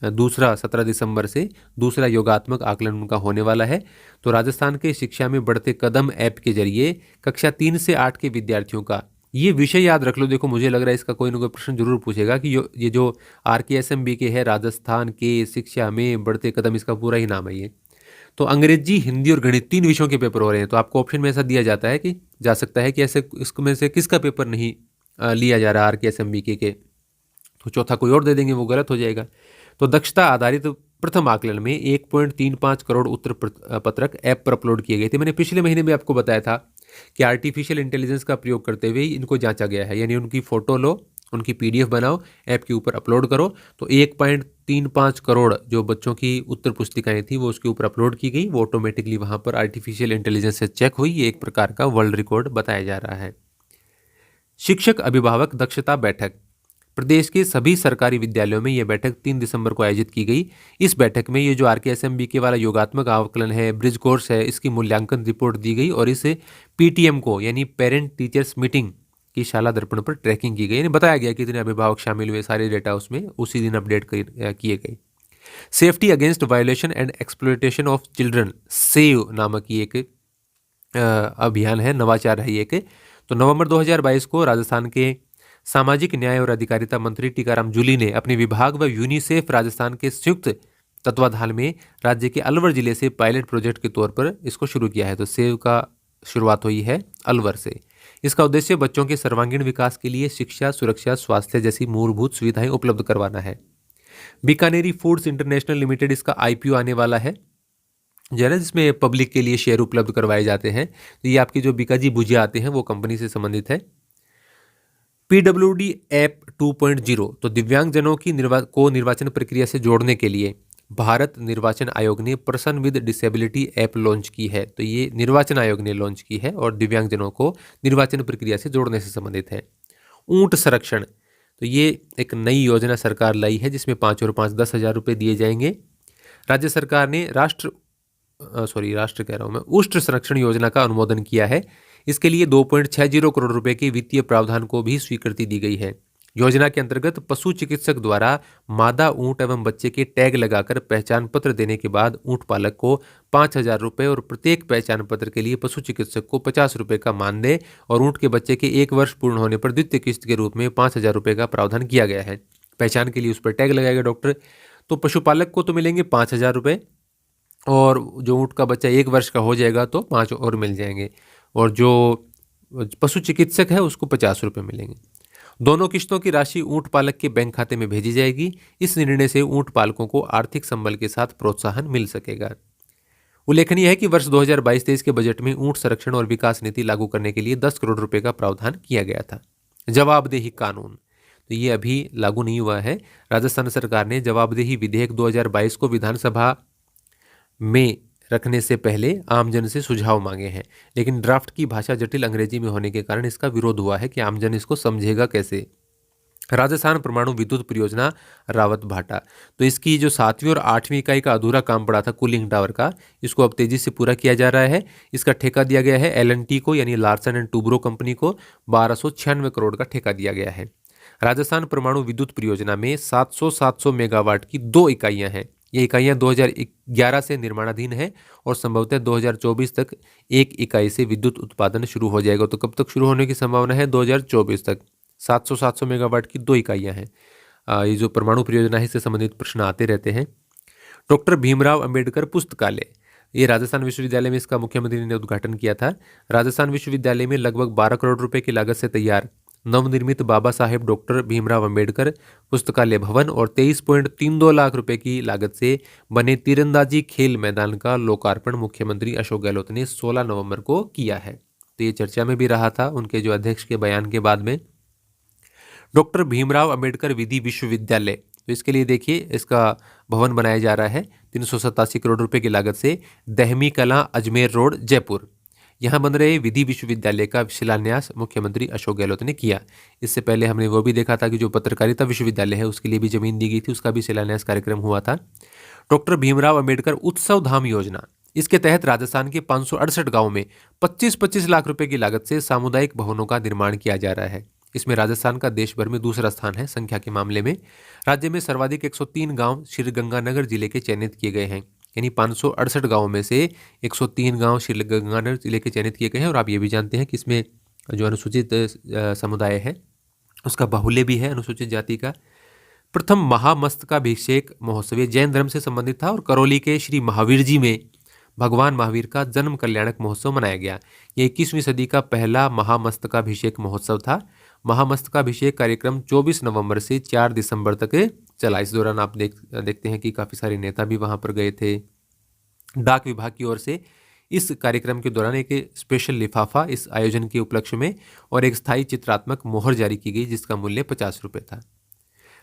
दूसरा 17 दिसंबर से दूसरा योगात्मक आकलन उनका होने वाला है। तो राजस्थान के शिक्षा में बढ़ते कदम ऐप के जरिए कक्षा 3 से 8 के विद्यार्थियों का ये विषय याद रख लो। देखो मुझे लग रहा है इसका कोई ना कोई प्रश्न जरूर पूछेगा कि ये जो RKSMB है, राजस्थान के शिक्षा में बढ़ते कदम, इसका पूरा ही नाम है ये। तो अंग्रेजी, हिंदी और गणित 3 विषयों के पेपर हो रहे हैं। तो आपको ऑप्शन में ऐसा दिया जाता है कि जा सकता है कि ऐसे इसमें से किसका पेपर नहीं लिया जा रहा RKSMB के, तो चौथा कोई और दे देंगे, वो गलत हो जाएगा। तो दक्षता आधारित प्रथम आकलन में 1.35 करोड़ उत्तर पत्रक ऐप पर अपलोड किए गए थे। मैंने पिछले महीने में आपको बताया था कि आर्टिफिशियल इंटेलिजेंस का प्रयोग करते हुए इनको जांचा गया है, यानी उनकी फोटो लो, उनकी PDF बनाओ, ऐप के ऊपर अपलोड करो। तो 1.35 करोड़ जो बच्चों की उत्तर पुस्तिकाएं थी वो उसके ऊपर अपलोड की गई, वो ऑटोमेटिकली वहां पर आर्टिफिशियल इंटेलिजेंस से चेक हुई। ये एक प्रकार का वर्ल्ड रिकॉर्ड बताया जा रहा है। शिक्षक अभिभावक दक्षता बैठक, प्रदेश के सभी सरकारी विद्यालयों में यह बैठक 3 दिसंबर को आयोजित की गई। इस बैठक में ये जो RKSMB के वाला योगात्मक आकलन है, ब्रिज कोर्स है, इसकी मूल्यांकन रिपोर्ट दी गई और इसे PTM को यानी पेरेंट टीचर्स मीटिंग की शाला दर्पण पर ट्रैकिंग की गई, यानी बताया गया कि कितने अभिभावक शामिल हुए, सारे डेटा उसमें उसी दिन अपडेट किए गए। Safety against violation and exploitation of children, save नामक ये एक अभियान है, नवाचार है ये एक। तो नवंबर 2022 को राजस्थान के सामाजिक न्याय और अधिकारिता मंत्री टीकाराम जूली ने अपने विभाग व यूनिसेफ राजस्थान के संयुक्त तत्वाधान में राज्य के अलवर जिले से पायलट प्रोजेक्ट के तौर पर इसको शुरू किया है। तो सेव का शुरुआत हुई है अलवर से। इसका उद्देश्य बच्चों के सर्वांगीण विकास के लिए शिक्षा, सुरक्षा, स्वास्थ्य जैसी मूलभूत सुविधाएं उपलब्ध करवाना है। बीकानेरी फूड्स इंटरनेशनल लिमिटेड, इसका IPO आने वाला है जरा, जिसमें पब्लिक के लिए शेयर उपलब्ध करवाए जाते हैं। तो ये आपकी जो बीकाजी भुजिया आते हैं वो कंपनी से संबंधित है। PWD ऐप 2.0, तो दिव्यांगजनों की निर्वाचन प्रक्रिया से जोड़ने के लिए भारत निर्वाचन आयोग ने person with disability app launch की है। तो ये निर्वाचन आयोग ने लॉन्च की है और दिव्यांगजनों को निर्वाचन प्रक्रिया से जोड़ने से संबंधित है। ऊंट संरक्षण, तो ये एक नई योजना सरकार लाई है जिसमें 5 और 5 10,000 रुपये दिए जाएंगे। राज्य सरकार ने उष्ट संरक्षण योजना का अनुमोदन किया है। इसके लिए 2.60 करोड़ रुपए के वित्तीय प्रावधान को भी स्वीकृति दी गई है। योजना के अंतर्गत पशु चिकित्सक द्वारा मादा ऊंट एवं बच्चे के टैग लगाकर पहचान पत्र देने के बाद ऊंट पालक को 5,000 रुपये और प्रत्येक पहचान पत्र के लिए पशु चिकित्सक को 50 रुपये का मानदेय और ऊंट के बच्चे के 1 वर्ष पूर्ण होने पर द्वितीय किस्त के रूप में 5,000 रुपये का प्रावधान किया गया है। पहचान के लिए उस पर टैग लगाएगा डॉक्टर। तो पशुपालक को तो मिलेंगे 5,000 रुपये और जो ऊंट का बच्चा 1 वर्ष का हो जाएगा तो 5 और मिल जाएंगे, और जो पशु चिकित्सक है उसको 50 रुपये मिलेंगे। दोनों किश्तों की राशि ऊंट पालक के बैंक खाते में भेजी जाएगी। इस निर्णय से ऊंट पालकों को आर्थिक संबल के साथ प्रोत्साहन मिल सकेगा। उल्लेखनीय है कि वर्ष 2022-23 के बजट में ऊंट संरक्षण और विकास नीति लागू करने के लिए 10 करोड़ रुपए का प्रावधान किया गया था। जवाबदेही कानून, तो ये अभी लागू नहीं हुआ है। राजस्थान सरकार ने जवाबदेही विधेयक 2022 को विधानसभा में रखने से पहले आमजन से सुझाव मांगे हैं, लेकिन ड्राफ्ट की भाषा जटिल अंग्रेजी में होने के कारण इसका विरोध हुआ है कि आमजन इसको समझेगा कैसे। राजस्थान परमाणु विद्युत परियोजना रावत भाटा, तो इसकी जो 7वीं और 8वीं इकाई का अधूरा काम पड़ा था कूलिंग टावर का, इसको अब तेजी से पूरा किया जा रहा है। इसका ठेका दिया गया है L&T को, यानी लार्सन एंड टूब्रो कंपनी को 1296 करोड़ का ठेका दिया गया है। राजस्थान परमाणु विद्युत परियोजना में 700 मेगावाट की 2 इकाइयां हैं। ये इकाइयां 2011 से निर्माणाधीन है और संभवतः 2024 तक एक इकाई से विद्युत उत्पादन शुरू हो जाएगा। तो कब तक शुरू होने की संभावना है? 2024 तक। 700 मेगावाट की 2 इकाइयां हैं। ये जो परमाणु परियोजना है इससे संबंधित प्रश्न आते रहते हैं। डॉक्टर भीमराव अंबेडकर पुस्तकालय, ये राजस्थान विश्वविद्यालय में इसका मुख्यमंत्री ने उद्घाटन किया था। राजस्थान विश्वविद्यालय में लगभग 12 करोड़ रुपए की लागत से तैयार नवनिर्मित बाबा साहेब डॉक्टर भीमराव अंबेडकर पुस्तकालय भवन और 23.32 लाख रुपए की लागत से बने तीरंदाजी खेल मैदान का लोकार्पण मुख्यमंत्री अशोक गहलोत ने 16 नवंबर को किया है। तो ये चर्चा में भी रहा था उनके जो अध्यक्ष के बयान के बाद में। डॉक्टर भीमराव अंबेडकर विधि विश्वविद्यालय, तो इसके लिए देखिए इसका भवन बनाया जा रहा है 387 करोड़ रुपए की लागत से, दहमी कला अजमेर रोड जयपुर। यहाँ बन रहे विधि विश्वविद्यालय का शिलान्यास मुख्यमंत्री अशोक गहलोत ने किया। इससे पहले हमने वो भी देखा था कि जो पत्रकारिता विश्वविद्यालय है उसके लिए भी जमीन दी गई थी, उसका भी शिलान्यास कार्यक्रम हुआ था। डॉक्टर भीमराव अंबेडकर उत्सव धाम योजना, इसके तहत राजस्थान के 568 गाँव में 25-25 लाख रुपए की लागत से सामुदायिक भवनों का निर्माण किया जा रहा है। इसमें राजस्थान का देश भर में दूसरा स्थान है संख्या के मामले में। राज्य में सर्वाधिक 103 गांव श्रीगंगानगर जिले के चयनित किए गए हैं, यानी 568 गांवों में से 103 गांव श्रीगंगानगर जिले के चयनित किए गए हैं। और आप ये भी जानते हैं कि इसमें जो अनुसूचित समुदाय है उसका बाहुल्य भी है अनुसूचित जाति का। प्रथम महामस्तकाभिषेक महोत्सव जैन धर्म से संबंधित था और करौली के श्री महावीर जी में भगवान महावीर का जन्म कल्याणक महोत्सव मनाया गया। ये 21वीं सदी का पहला महामस्तकाभिषेक महोत्सव था। महामस्तकाभिषेक कार्यक्रम 24 नवंबर से 4 दिसंबर तक चला। इस दौरान आप देखते हैं कि काफ़ी सारे नेता भी वहाँ पर गए थे। डाक विभाग की ओर से इस कार्यक्रम के दौरान एक स्पेशल लिफाफा इस आयोजन के उपलक्ष्य में और एक स्थायी चित्रात्मक मोहर जारी की गई जिसका मूल्य 50 रुपये था।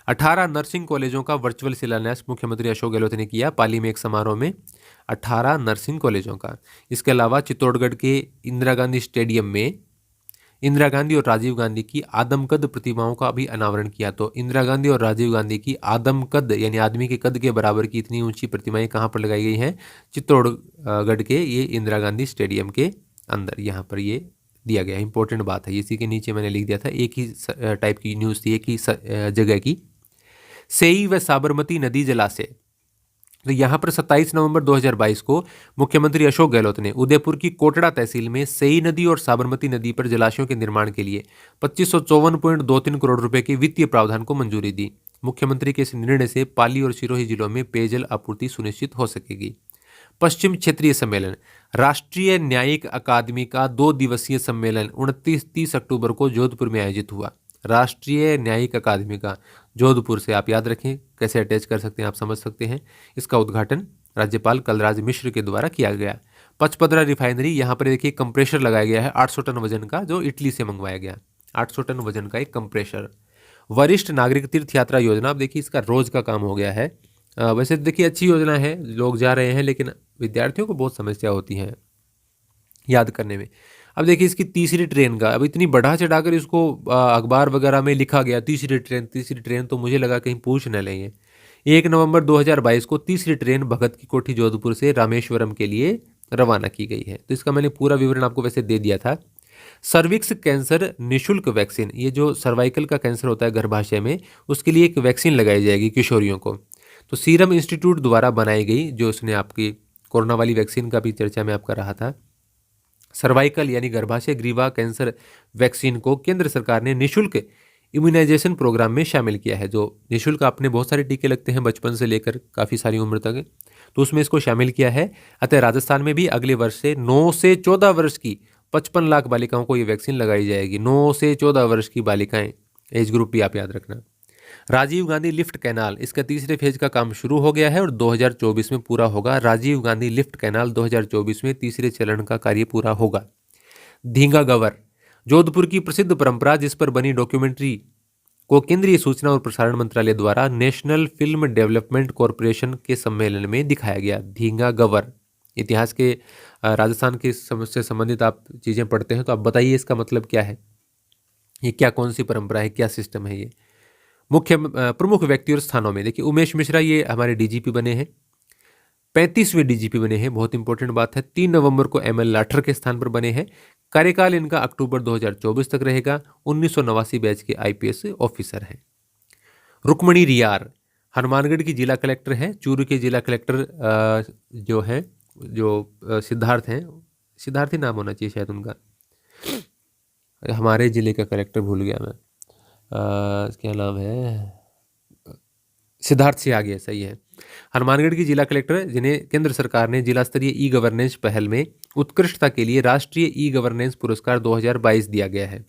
18 नर्सिंग कॉलेजों का वर्चुअल शिलान्यास मुख्यमंत्री अशोक गहलोत ने किया पाली में एक समारोह में। 18 नर्सिंग कॉलेजों का। इसके अलावा चित्तौड़गढ़ के इंदिरा गांधी स्टेडियम में इंदिरा गांधी और राजीव गांधी की आदमकद प्रतिमाओं का भी अनावरण किया। तो इंदिरा गांधी और राजीव गांधी की आदमकद यानी आदमी के कद के बराबर की इतनी ऊंची प्रतिमाएं कहाँ पर लगाई गई हैं? चित्तौड़गढ़ के ये इंदिरा गांधी स्टेडियम के अंदर यहाँ पर ये दिया गया। इंपॉर्टेंट बात है, इसी के नीचे मैंने लिख दिया था, एक ही टाइप की न्यूज़ थी, एक ही जगह की। सेई व साबरमती नदी जलाशय, तो यहाँ पर 27 नवंबर 2022 को मुख्यमंत्री अशोक गहलोत ने उदयपुर की कोटड़ा तहसील में सेई नदी और साबरमती नदी पर जलाशयों के निर्माण के लिए 2554.23 करोड़ रुपए के वित्तीय प्रावधान को मंजूरी दी। मुख्यमंत्री के इस निर्णय से पाली और सिरोही जिलों में पेयजल आपूर्ति सुनिश्चित हो सकेगी। पश्चिम क्षेत्रीय सम्मेलन, राष्ट्रीय न्यायिक अकादमी का 2 दिवसीय सम्मेलन 29-30 अक्टूबर को जोधपुर में आयोजित हुआ। राष्ट्रीय न्यायिक अकादमी का जोधपुर से आप याद रखें, कैसे अटैच कर सकते हैं आप समझ सकते हैं। इसका उद्घाटन राज्यपाल कलराज मिश्र के द्वारा किया गया। पचपदरा रिफाइनरी, यहाँ पर देखिए कंप्रेशर लगाया गया है 800 टन वजन का, जो इटली से मंगवाया गया। 800 टन वजन का एक कंप्रेशर। वरिष्ठ नागरिक तीर्थ यात्रा योजना, अब देखिए इसका रोज का काम हो गया है। वैसे देखिए अच्छी योजना है, लोग जा रहे हैं, लेकिन विद्यार्थियों को बहुत समस्या होती है याद करने में। अब देखिए इसकी तीसरी ट्रेन का, अब इतनी बढ़ा चढ़ाकर इसको अखबार वगैरह में लिखा गया, तीसरी ट्रेन, तो मुझे लगा कहीं पूछ न लेंगे। 1 नवंबर 2022 को तीसरी ट्रेन भगत की कोठी जोधपुर से रामेश्वरम के लिए रवाना की गई है। तो इसका मैंने पूरा विवरण आपको वैसे दे दिया था। सर्विक्स कैंसर निःशुल्क वैक्सीन, ये जो सर्वाइकल का कैंसर होता है गर्भाशय में, उसके लिए एक वैक्सीन लगाई जाएगी किशोरियों को। तो सीरम इंस्टीट्यूट द्वारा बनाई गई, जो उसने आपकी कोरोना वाली वैक्सीन का भी चर्चा में आपका रहा था, सर्वाइकल यानी गर्भाशय ग्रीवा कैंसर वैक्सीन को केंद्र सरकार ने निःशुल्क इम्यूनाइजेशन प्रोग्राम में शामिल किया है। जो निःशुल्क आपने बहुत सारे टीके लगते हैं बचपन से लेकर काफ़ी सारी उम्र तक, तो उसमें इसको शामिल किया है। अतः राजस्थान में भी अगले वर्ष से 9 से 14 वर्ष की 55 लाख बालिकाओं को ये वैक्सीन लगाई जाएगी। 9 से 14 वर्ष की बालिकाएं, एज ग्रुप भी आप याद रखना। राजीव गांधी लिफ्ट कैनाल, इसका तीसरे फेज का काम शुरू हो गया है और 2024 में पूरा होगा। राजीव गांधी लिफ्ट कैनाल 2024 में तीसरे चरण का कार्य पूरा होगा। धींगा गवर, जोधपुर की प्रसिद्ध परंपरा जिस पर बनी डॉक्यूमेंट्री को केंद्रीय सूचना और प्रसारण मंत्रालय द्वारा नेशनल फिल्म डेवलपमेंट कॉरपोरेशन के सम्मेलन में दिखाया गया। धींगा गवर, इतिहास के राजस्थान के से संबंधित आप चीज़ें पढ़ते हैं तो आप बताइए इसका मतलब क्या है, ये क्या कौन सी परंपरा है, क्या सिस्टम है ये। मुख्य प्रमुख व्यक्ति और स्थानों में देखिए उमेश मिश्रा ये हमारे डीजीपी बने हैं, 35वें डीजीपी बने हैं, बहुत इंपॉर्टेंट बात है। 3 नवंबर को एमएल लाठर के स्थान पर बने हैं। कार्यकाल इनका अक्टूबर 2024 तक रहेगा। 1989 बैच के आईपीएस ऑफिसर हैं। रुक्मणी रियार हनुमानगढ़ की जिला कलेक्टर हैं। चूरू के जिला कलेक्टर जो हैं, जो सिद्धार्थ हैं, सिद्धार्थी नाम होना चाहिए शायद उनका, हमारे जिले का कलेक्टर भूल गया मैं, क्या नाम है, सिद्धार्थ से आगे, सही है। हनुमानगढ़ की जिला कलेक्टर जिन्हें केंद्र सरकार ने जिला स्तरीय ई गवर्नेंस पहल में उत्कृष्टता के लिए राष्ट्रीय ई गवर्नेंस पुरस्कार 2022 दिया गया है।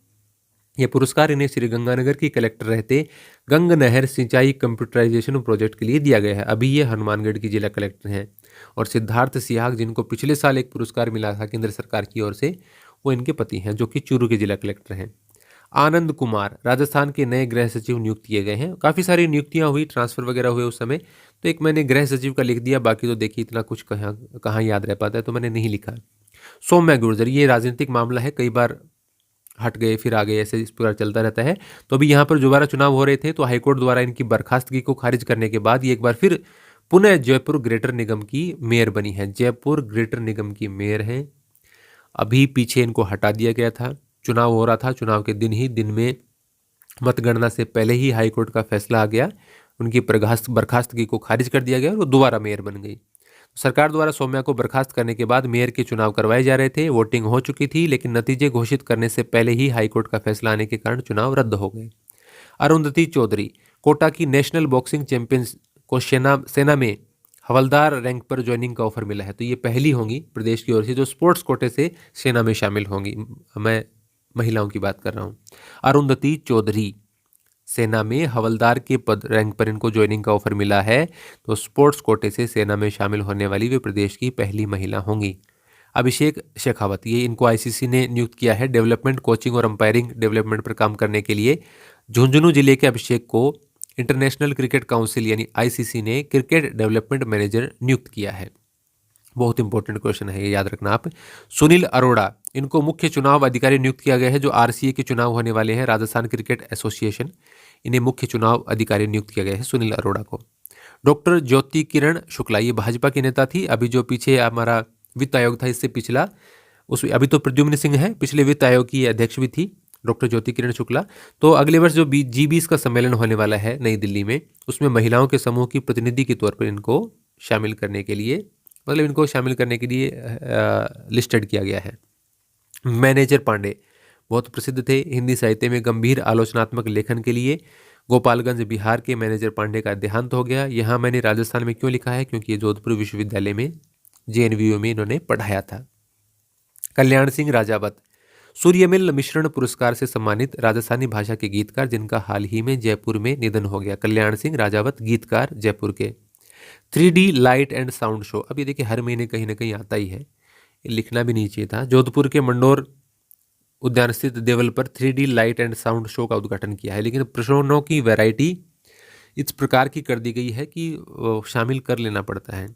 यह पुरस्कार इन्हें श्रीगंगानगर की कलेक्टर रहते गंग नहर सिंचाई कंप्यूटराइजेशन प्रोजेक्ट के लिए दिया गया है। अभी ये हनुमानगढ़ की जिला कलेक्टर हैं। और सिद्धार्थ सिहाग जिनको पिछले साल एक पुरस्कार मिला था केंद्र सरकार की ओर से, वो इनके पति हैं जो कि चूरू के जिला कलेक्टर हैं। आनंद कुमार राजस्थान के नए गृह सचिव नियुक्त किए गए हैं। काफ़ी सारी नियुक्तियां हुई, ट्रांसफर वगैरह हुए उस समय, तो एक मैंने गृह सचिव का लिख दिया, बाकी तो देखिए इतना कुछ कहाँ याद रह पाता है, तो मैंने नहीं लिखा। सौम्या गुर्जर, ये राजनीतिक मामला है, कई बार हट गए फिर आ गए, ऐसे इस पूरा चलता रहता है। तो अभी यहाँ पर दोबारा चुनाव हो रहे थे तो हाईकोर्ट द्वारा इनकी बर्खास्तगी को खारिज करने के बाद ये एक बार फिर पुनः जयपुर ग्रेटर निगम की मेयर बनी है। जयपुर ग्रेटर निगम की मेयर हैं। अभी पीछे इनको हटा दिया गया था, चुनाव हो रहा था, चुनाव के दिन में मतगणना से पहले ही हाईकोर्ट का फैसला आ गया, उनकी बर्खास्तगी को खारिज कर दिया गया और वो दोबारा मेयर बन गई। सरकार द्वारा सौम्या को बर्खास्त करने के बाद मेयर के चुनाव करवाए जा रहे थे, वोटिंग हो चुकी थी, लेकिन नतीजे घोषित करने से पहले ही हाईकोर्ट का फैसला आने के कारण चुनाव रद्द हो गए। अरुंधति चौधरी, कोटा की नेशनल बॉक्सिंग चैंपियन को सेना में हवलदार रैंक पर ज्वाइनिंग का ऑफर मिला है। तो ये पहली होंगी प्रदेश की ओर से जो स्पोर्ट्स कोटे से सेना में शामिल होंगी। मैं महिलाओं की बात कर रहा हूँ। अरुंधति चौधरी, सेना में हवलदार के पद रैंक पर इनको ज्वाइनिंग का ऑफर मिला है, तो स्पोर्ट्स कोटे से सेना में शामिल होने वाली वे प्रदेश की पहली महिला होंगी। अभिषेक शेखावत, ये इनको आईसीसी ने नियुक्त किया है डेवलपमेंट, कोचिंग और अंपायरिंग डेवलपमेंट पर काम करने के लिए। झुंझुनू जिले के अभिषेक को इंटरनेशनल क्रिकेट काउंसिल यानी आईसीसी ने क्रिकेट डेवलपमेंट मैनेजर नियुक्त किया है। बहुत इंपॉर्टेंट क्वेश्चन है, ये याद रखना आप। सुनील अरोड़ा, इनको मुख्य चुनाव अधिकारी नियुक्त किया गया है। जो आरसीए के चुनाव होने वाले हैं, राजस्थान क्रिकेट एसोसिएशन, इन्हें मुख्य चुनाव अधिकारी नियुक्त किया गया है सुनील अरोड़ा को। डॉक्टर ज्योति किरण शुक्ला, ये भाजपा की नेता थी। अभी जो पीछे हमारा वित्त आयोग था, इससे पिछला उस अभी तो प्रद्युम्न सिंह है, पिछले वित्त आयोग की अध्यक्ष भी थी डॉक्टर ज्योति किरण शुक्ला। तो अगले वर्ष जो G20 का सम्मेलन होने वाला है नई दिल्ली में, उसमें महिलाओं के समूह की प्रतिनिधि के तौर पर इनको शामिल करने के लिए लिस्टेड किया गया है। मैनेजर पांडे बहुत प्रसिद्ध थे हिंदी साहित्य में गंभीर आलोचनात्मक लेखन के लिए। गोपालगंज बिहार के मैनेजर पांडे का देहांत हो गया। यहाँ मैंने राजस्थान में क्यों लिखा है, क्योंकि ये जोधपुर विश्वविद्यालय में JNVU में इन्होंने पढ़ाया था। कल्याण सिंह राजावत, सूर्यमिल मिश्रण पुरस्कार से सम्मानित राजस्थानी भाषा के गीतकार, जिनका हाल ही में जयपुर में निधन हो गया। कल्याण सिंह राजावत, गीतकार, जयपुर के। 3D light and sound show, अब ये देखिए हर महीने कहीं ना कहीं आता ही है, लिखना भी नहीं चाहिए था। जोधपुर के मंडोर उद्यान स्थित देवल पर 3D light and sound show का उद्घाटन किया है, लेकिन प्रश्नों की वैरायटी इस प्रकार की कर दी गई है कि शामिल कर लेना पड़ता है।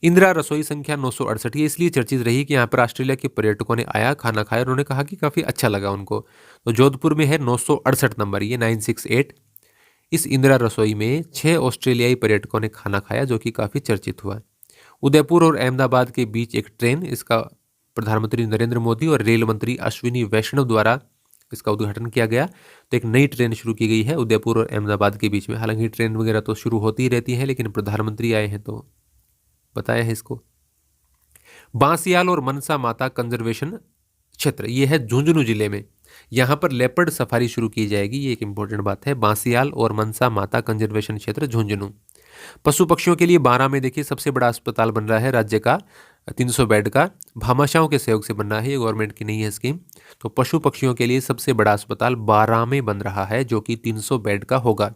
इंदिरा रसोई संख्या 968, ये इसलिए चर्चित रही कि यहाँ पर ऑस्ट्रेलिया के पर्यटकों ने आया, खाना खाया, उन्होंने कहा कि काफ़ी अच्छा लगा उनको। तो जोधपुर में है 968 नंबर, ये 968। इस इंदिरा रसोई में 6 ऑस्ट्रेलियाई पर्यटकों ने खाना खाया, जो कि काफ़ी चर्चित हुआ। उदयपुर और अहमदाबाद के बीच एक ट्रेन, इसका प्रधानमंत्री नरेंद्र मोदी और रेल मंत्री अश्विनी वैष्णव द्वारा इसका उद्घाटन किया गया। तो एक नई ट्रेन शुरू की गई है उदयपुर और अहमदाबाद के बीच में। हालांकि ट्रेन वगैरह तो शुरू होती ही रहती है, लेकिन प्रधानमंत्री आए हैं तो बताया है इसको। बांसियाल और मनसा माता कंजर्वेशन क्षेत्र, ये है झुंझुनू जिले में। यहाँ पर लेपर्ड सफारी शुरू की जाएगी, ये एक इंपॉर्टेंट बात है। बांसियाल और मनसा माता कंजर्वेशन क्षेत्र झुंझुनू। पशु पक्षियों के लिए 12 में देखिए सबसे बड़ा अस्पताल बन रहा है राज्य का, 300 बेड का, भामाशाहों के सहयोग से बन रहा है, ये गवर्नमेंट की नहीं है स्कीम। तो पशु पक्षियों के लिए सबसे बड़ा अस्पताल 12 में बन रहा है, जो कि 300 बेड का होगा।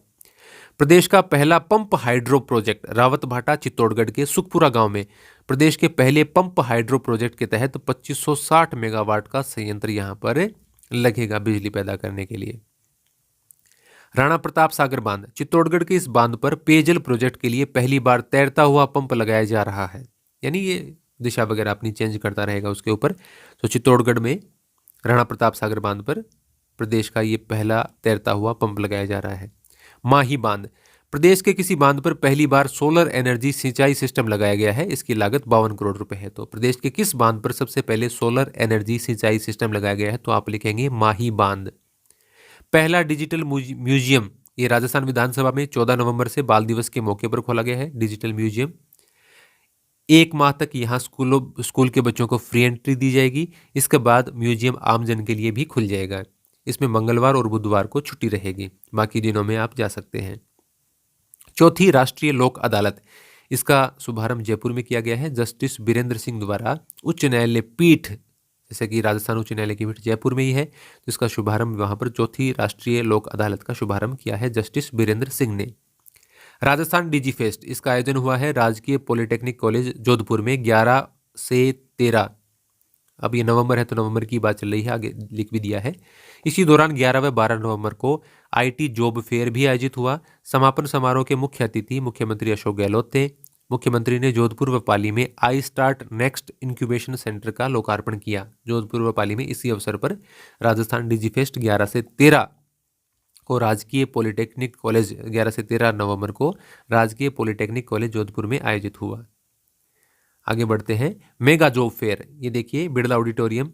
प्रदेश का पहला pump hydro project Rawatbhata Chittorgarh के सुखपुरा गांव में, प्रदेश के पहले पंप हाइड्रो प्रोजेक्ट के तहत 2560 मेगावाट का संयंत्र यहां पर लगेगा बिजली पैदा करने के लिए। राणा प्रताप सागर बांध, चित्तौड़गढ़ के इस बांध पर पेयजल प्रोजेक्ट के लिए पहली बार तैरता हुआ पंप लगाया जा रहा है, यानी ये दिशा वगैरह अपनी चेंज करता रहेगा उसके ऊपर। तो चित्तौड़गढ़ में राणा प्रताप सागर बांध पर प्रदेश का ये पहला तैरता हुआ पंप लगाया जा रहा है। माही बांध, प्रदेश के किसी बांध पर पहली बार सोलर एनर्जी सिंचाई सिस्टम लगाया गया है, इसकी लागत 52 करोड़ रुपए है। तो प्रदेश के किस बांध पर सबसे पहले सोलर एनर्जी सिंचाई सिस्टम लगाया गया है, तो आप लिखेंगे माही बांध। पहला डिजिटल म्यूजियम, ये राजस्थान विधानसभा में 14 नवंबर से बाल दिवस के मौके पर खोला गया है डिजिटल म्यूजियम। 1 माह तक यहाँ स्कूल के बच्चों को फ्री एंट्री दी जाएगी। इसके बाद म्यूजियम आमजन के लिए भी खुल जाएगा। इसमें मंगलवार और बुधवार को छुट्टी रहेगी, बाकी दिनों में आप जा सकते हैं। चौथी राष्ट्रीय लोक अदालत, इसका शुभारंभ जयपुर में किया गया है जस्टिस बीरेंद्र सिंह द्वारा। उच्च न्यायालय पीठ, जैसे कि राजस्थान उच्च न्यायालय की पीठ जयपुर में ही है, तो इसका शुभारंभ वहां पर चौथी राष्ट्रीय लोक अदालत का शुभारंभ किया है जस्टिस बीरेंद्र सिंह ने। राजस्थान डिजी फेस्ट, इसका आयोजन हुआ है राजकीय पॉलिटेक्निक कॉलेज जोधपुर में 11 से 13। अब ये नवंबर है तो नवंबर की बात चल रही है, आगे लिख भी दिया है। इसी दौरान 11 व 12 नवंबर को IT जॉब फेयर भी आयोजित हुआ। समापन समारोह के मुख्य अतिथि मुख्यमंत्री अशोक गहलोत थे। मुख्यमंत्री ने जोधपुर व पाली में I start next incubation centre का लोकार्पण किया। जोधपुर व पाली में इसी अवसर पर राजस्थान डिजी फेस्ट 11 से 13 को राजकीय पॉलिटेक्निक कॉलेज 11 से 13 नवंबर को राजकीय पॉलिटेक्निक कॉलेज जोधपुर में आयोजित हुआ। आगे बढ़ते हैं। मेगा जॉब फेयर, ये देखिए बिड़ला ऑडिटोरियम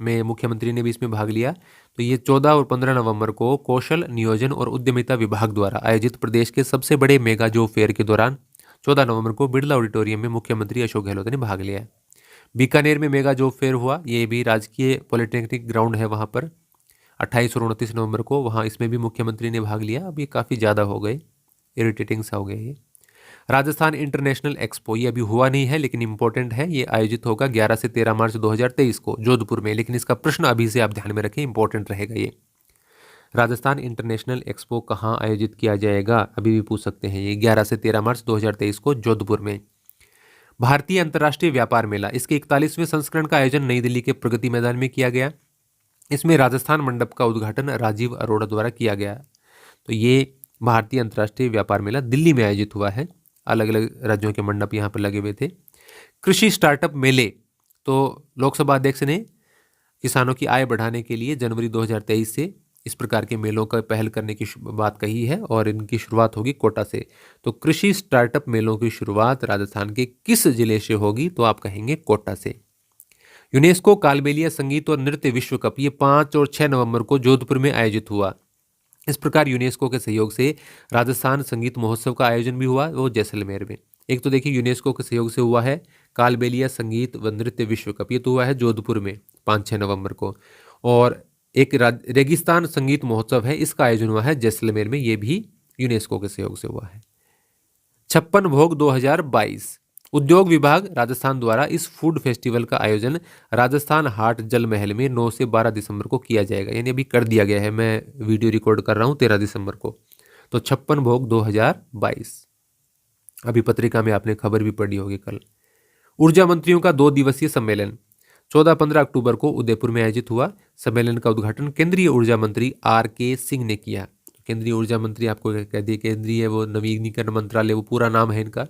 में मुख्यमंत्री ने भी इसमें भाग लिया। तो ये 14 और 15 नवंबर को कौशल नियोजन और उद्यमिता विभाग द्वारा आयोजित प्रदेश के सबसे बड़े मेगा जॉब फेयर के दौरान 14 नवंबर को बिरला ऑडिटोरियम में मुख्यमंत्री अशोक गहलोत ने भाग लिया। बीकानेर में मेगा जॉब फेयर हुआ, ये भी राजकीय पॉलिटेक्निक ग्राउंड है वहाँ पर, 28 और 29 नवंबर को, वहाँ इसमें भी मुख्यमंत्री ने भाग लिया। अब ये काफ़ी ज़्यादा हो गए, इरिटेटिंग सा हो गया ये। राजस्थान इंटरनेशनल एक्सपो, ये अभी हुआ नहीं है लेकिन इंपॉर्टेंट है, ये आयोजित होगा 11 से 13 मार्च 2023 को जोधपुर में, लेकिन इसका प्रश्न अभी से आप ध्यान में रखें, इंपॉर्टेंट रहेगा ये। राजस्थान इंटरनेशनल एक्सपो कहाँ आयोजित किया जाएगा, अभी भी पूछ सकते हैं, ये 11 से 13 मार्च 2023 को जोधपुर में। भारतीय अंतर्राष्ट्रीय व्यापार मेला, इसके 41वें संस्करण का आयोजन नई दिल्ली के प्रगति मैदान में किया गया। इसमें राजस्थान मंडप का उद्घाटन राजीव अरोड़ा द्वारा किया गया। तो ये भारतीय अंतर्राष्ट्रीय व्यापार मेला दिल्ली में आयोजित हुआ है, अलग अलग राज्यों के मंडप यहाँ पर लगे हुए थे। कृषि स्टार्टअप मेले, तो लोकसभा अध्यक्ष ने किसानों की आय बढ़ाने के लिए जनवरी 2023 से इस प्रकार के मेलों का पहल करने की बात कही है और इनकी शुरुआत होगी कोटा से। तो कृषि स्टार्टअप मेलों की शुरुआत राजस्थान के किस जिले से होगी, तो आप कहेंगे कोटा से। यूनेस्को कालबेलिया संगीत और नृत्य विश्व कप, ये 5 और 6 नवंबर को जोधपुर में आयोजित हुआ। इस प्रकार यूनेस्को के सहयोग से राजस्थान संगीत महोत्सव का आयोजन भी हुआ, वो जैसलमेर में। एक तो देखिए यूनेस्को के सहयोग से हुआ है कालबेलिया संगीत व नृत्य विश्व कप, ये तो हुआ है जोधपुर में 5-6 नवंबर को, और एक रेगिस्तान संगीत महोत्सव है, इसका आयोजन हुआ है जैसलमेर में, ये भी यूनेस्को के सहयोग से हुआ है। 56 भोग 2022, उद्योग विभाग राजस्थान द्वारा इस फूड फेस्टिवल का आयोजन राजस्थान हाट जल महल में 9 से 12 दिसंबर को किया जाएगा, यानी अभी कर दिया गया है, मैं वीडियो रिकॉर्ड कर रहा हूँ 13 दिसंबर को। तो 56 भोग 2022, अभी पत्रिका में आपने खबर भी पढ़ी होगी कल। ऊर्जा मंत्रियों का 2 दिवसीय सम्मेलन 14-15 अक्टूबर को उदयपुर में आयोजित हुआ। सम्मेलन का उद्घाटन केंद्रीय ऊर्जा मंत्री RK सिंह ने किया। केंद्रीय ऊर्जा मंत्री आपको कह दिए, केंद्रीय वो नवीनीकरण मंत्रालय, वो पूरा नाम है इनका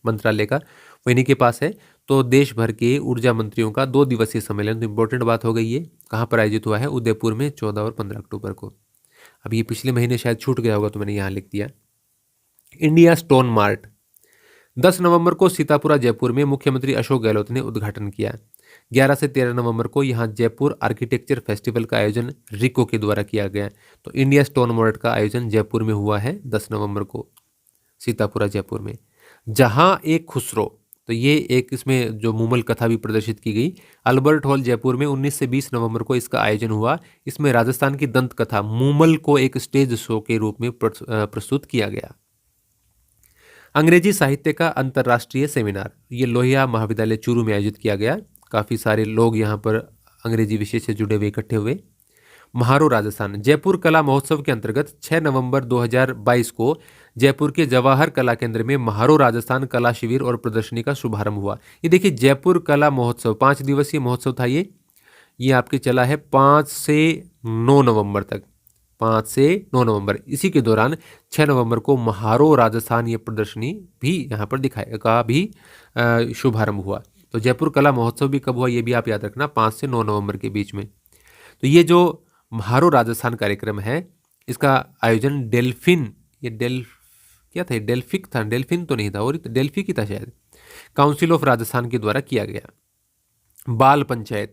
मंत्रालय का, वो इन्हीं के पास है। तो देश भर के ऊर्जा मंत्रियों का 2 दिवसीय सम्मेलन, तो इंपॉर्टेंट बात हो गई है, कहाँ पर आयोजित हुआ है, उदयपुर में 14 और 15 अक्टूबर को। अब ये पिछले महीने शायद छूट गया होगा तो मैंने यहाँ लिख दिया। इंडिया स्टोन मार्ट 10 नवंबर को सीतापुरा जयपुर में मुख्यमंत्री अशोक गहलोत ने उद्घाटन किया। 11 से 13 नवंबर को यहाँ जयपुर आर्किटेक्चर फेस्टिवल का आयोजन रिको के द्वारा किया गया। तो इंडिया स्टोन मार्ट का आयोजन जयपुर में हुआ है 10 नवंबर को, सीतापुरा जयपुर में। जहाँ एक खुसरो, तो ये एक इसमें जो मूमल कथा भी प्रदर्शित की गई। अल्बर्ट हॉल जयपुर में 19 से 20 नवंबर को इसका आयोजन हुआ। इसमें राजस्थान की दंत कथा मूमल को एक स्टेज शो के रूप में प्रस्तुत किया गया। अंग्रेजी साहित्य का अंतर्राष्ट्रीय सेमिनार, ये लोहिया महाविद्यालय चूरू में आयोजित किया गया। काफ़ी सारे लोग यहाँ पर अंग्रेजी विषय से जुड़े हुए इकट्ठे हुए। महारो राजस्थान, जयपुर कला महोत्सव के अंतर्गत 6 नवंबर 2022 को जयपुर के जवाहर कला केंद्र में महारो राजस्थान कला शिविर और प्रदर्शनी का शुभारंभ हुआ। ये देखिए जयपुर कला महोत्सव 5 दिवसीय महोत्सव था ये आपके चला है 5 से 9 नवंबर तक, 5 से 9 नवंबर। इसी के दौरान 6 नवंबर को महारो राजस्थान ये प्रदर्शनी भी यहाँ पर दिखाए का भी शुभारंभ हुआ। तो जयपुर कला महोत्सव भी कब हुआ ये भी आप याद रखना, 5 से 9 नवंबर के बीच में। तो ये जो महारो राजस्थान कार्यक्रम है, इसका आयोजन डेल्फिन, ये क्या था, डेल्फिक था, डेल्फिन तो नहीं था, और डेल्फिक ही था शायद, काउंसिल ऑफ राजस्थान के द्वारा किया गया। बाल पंचायत,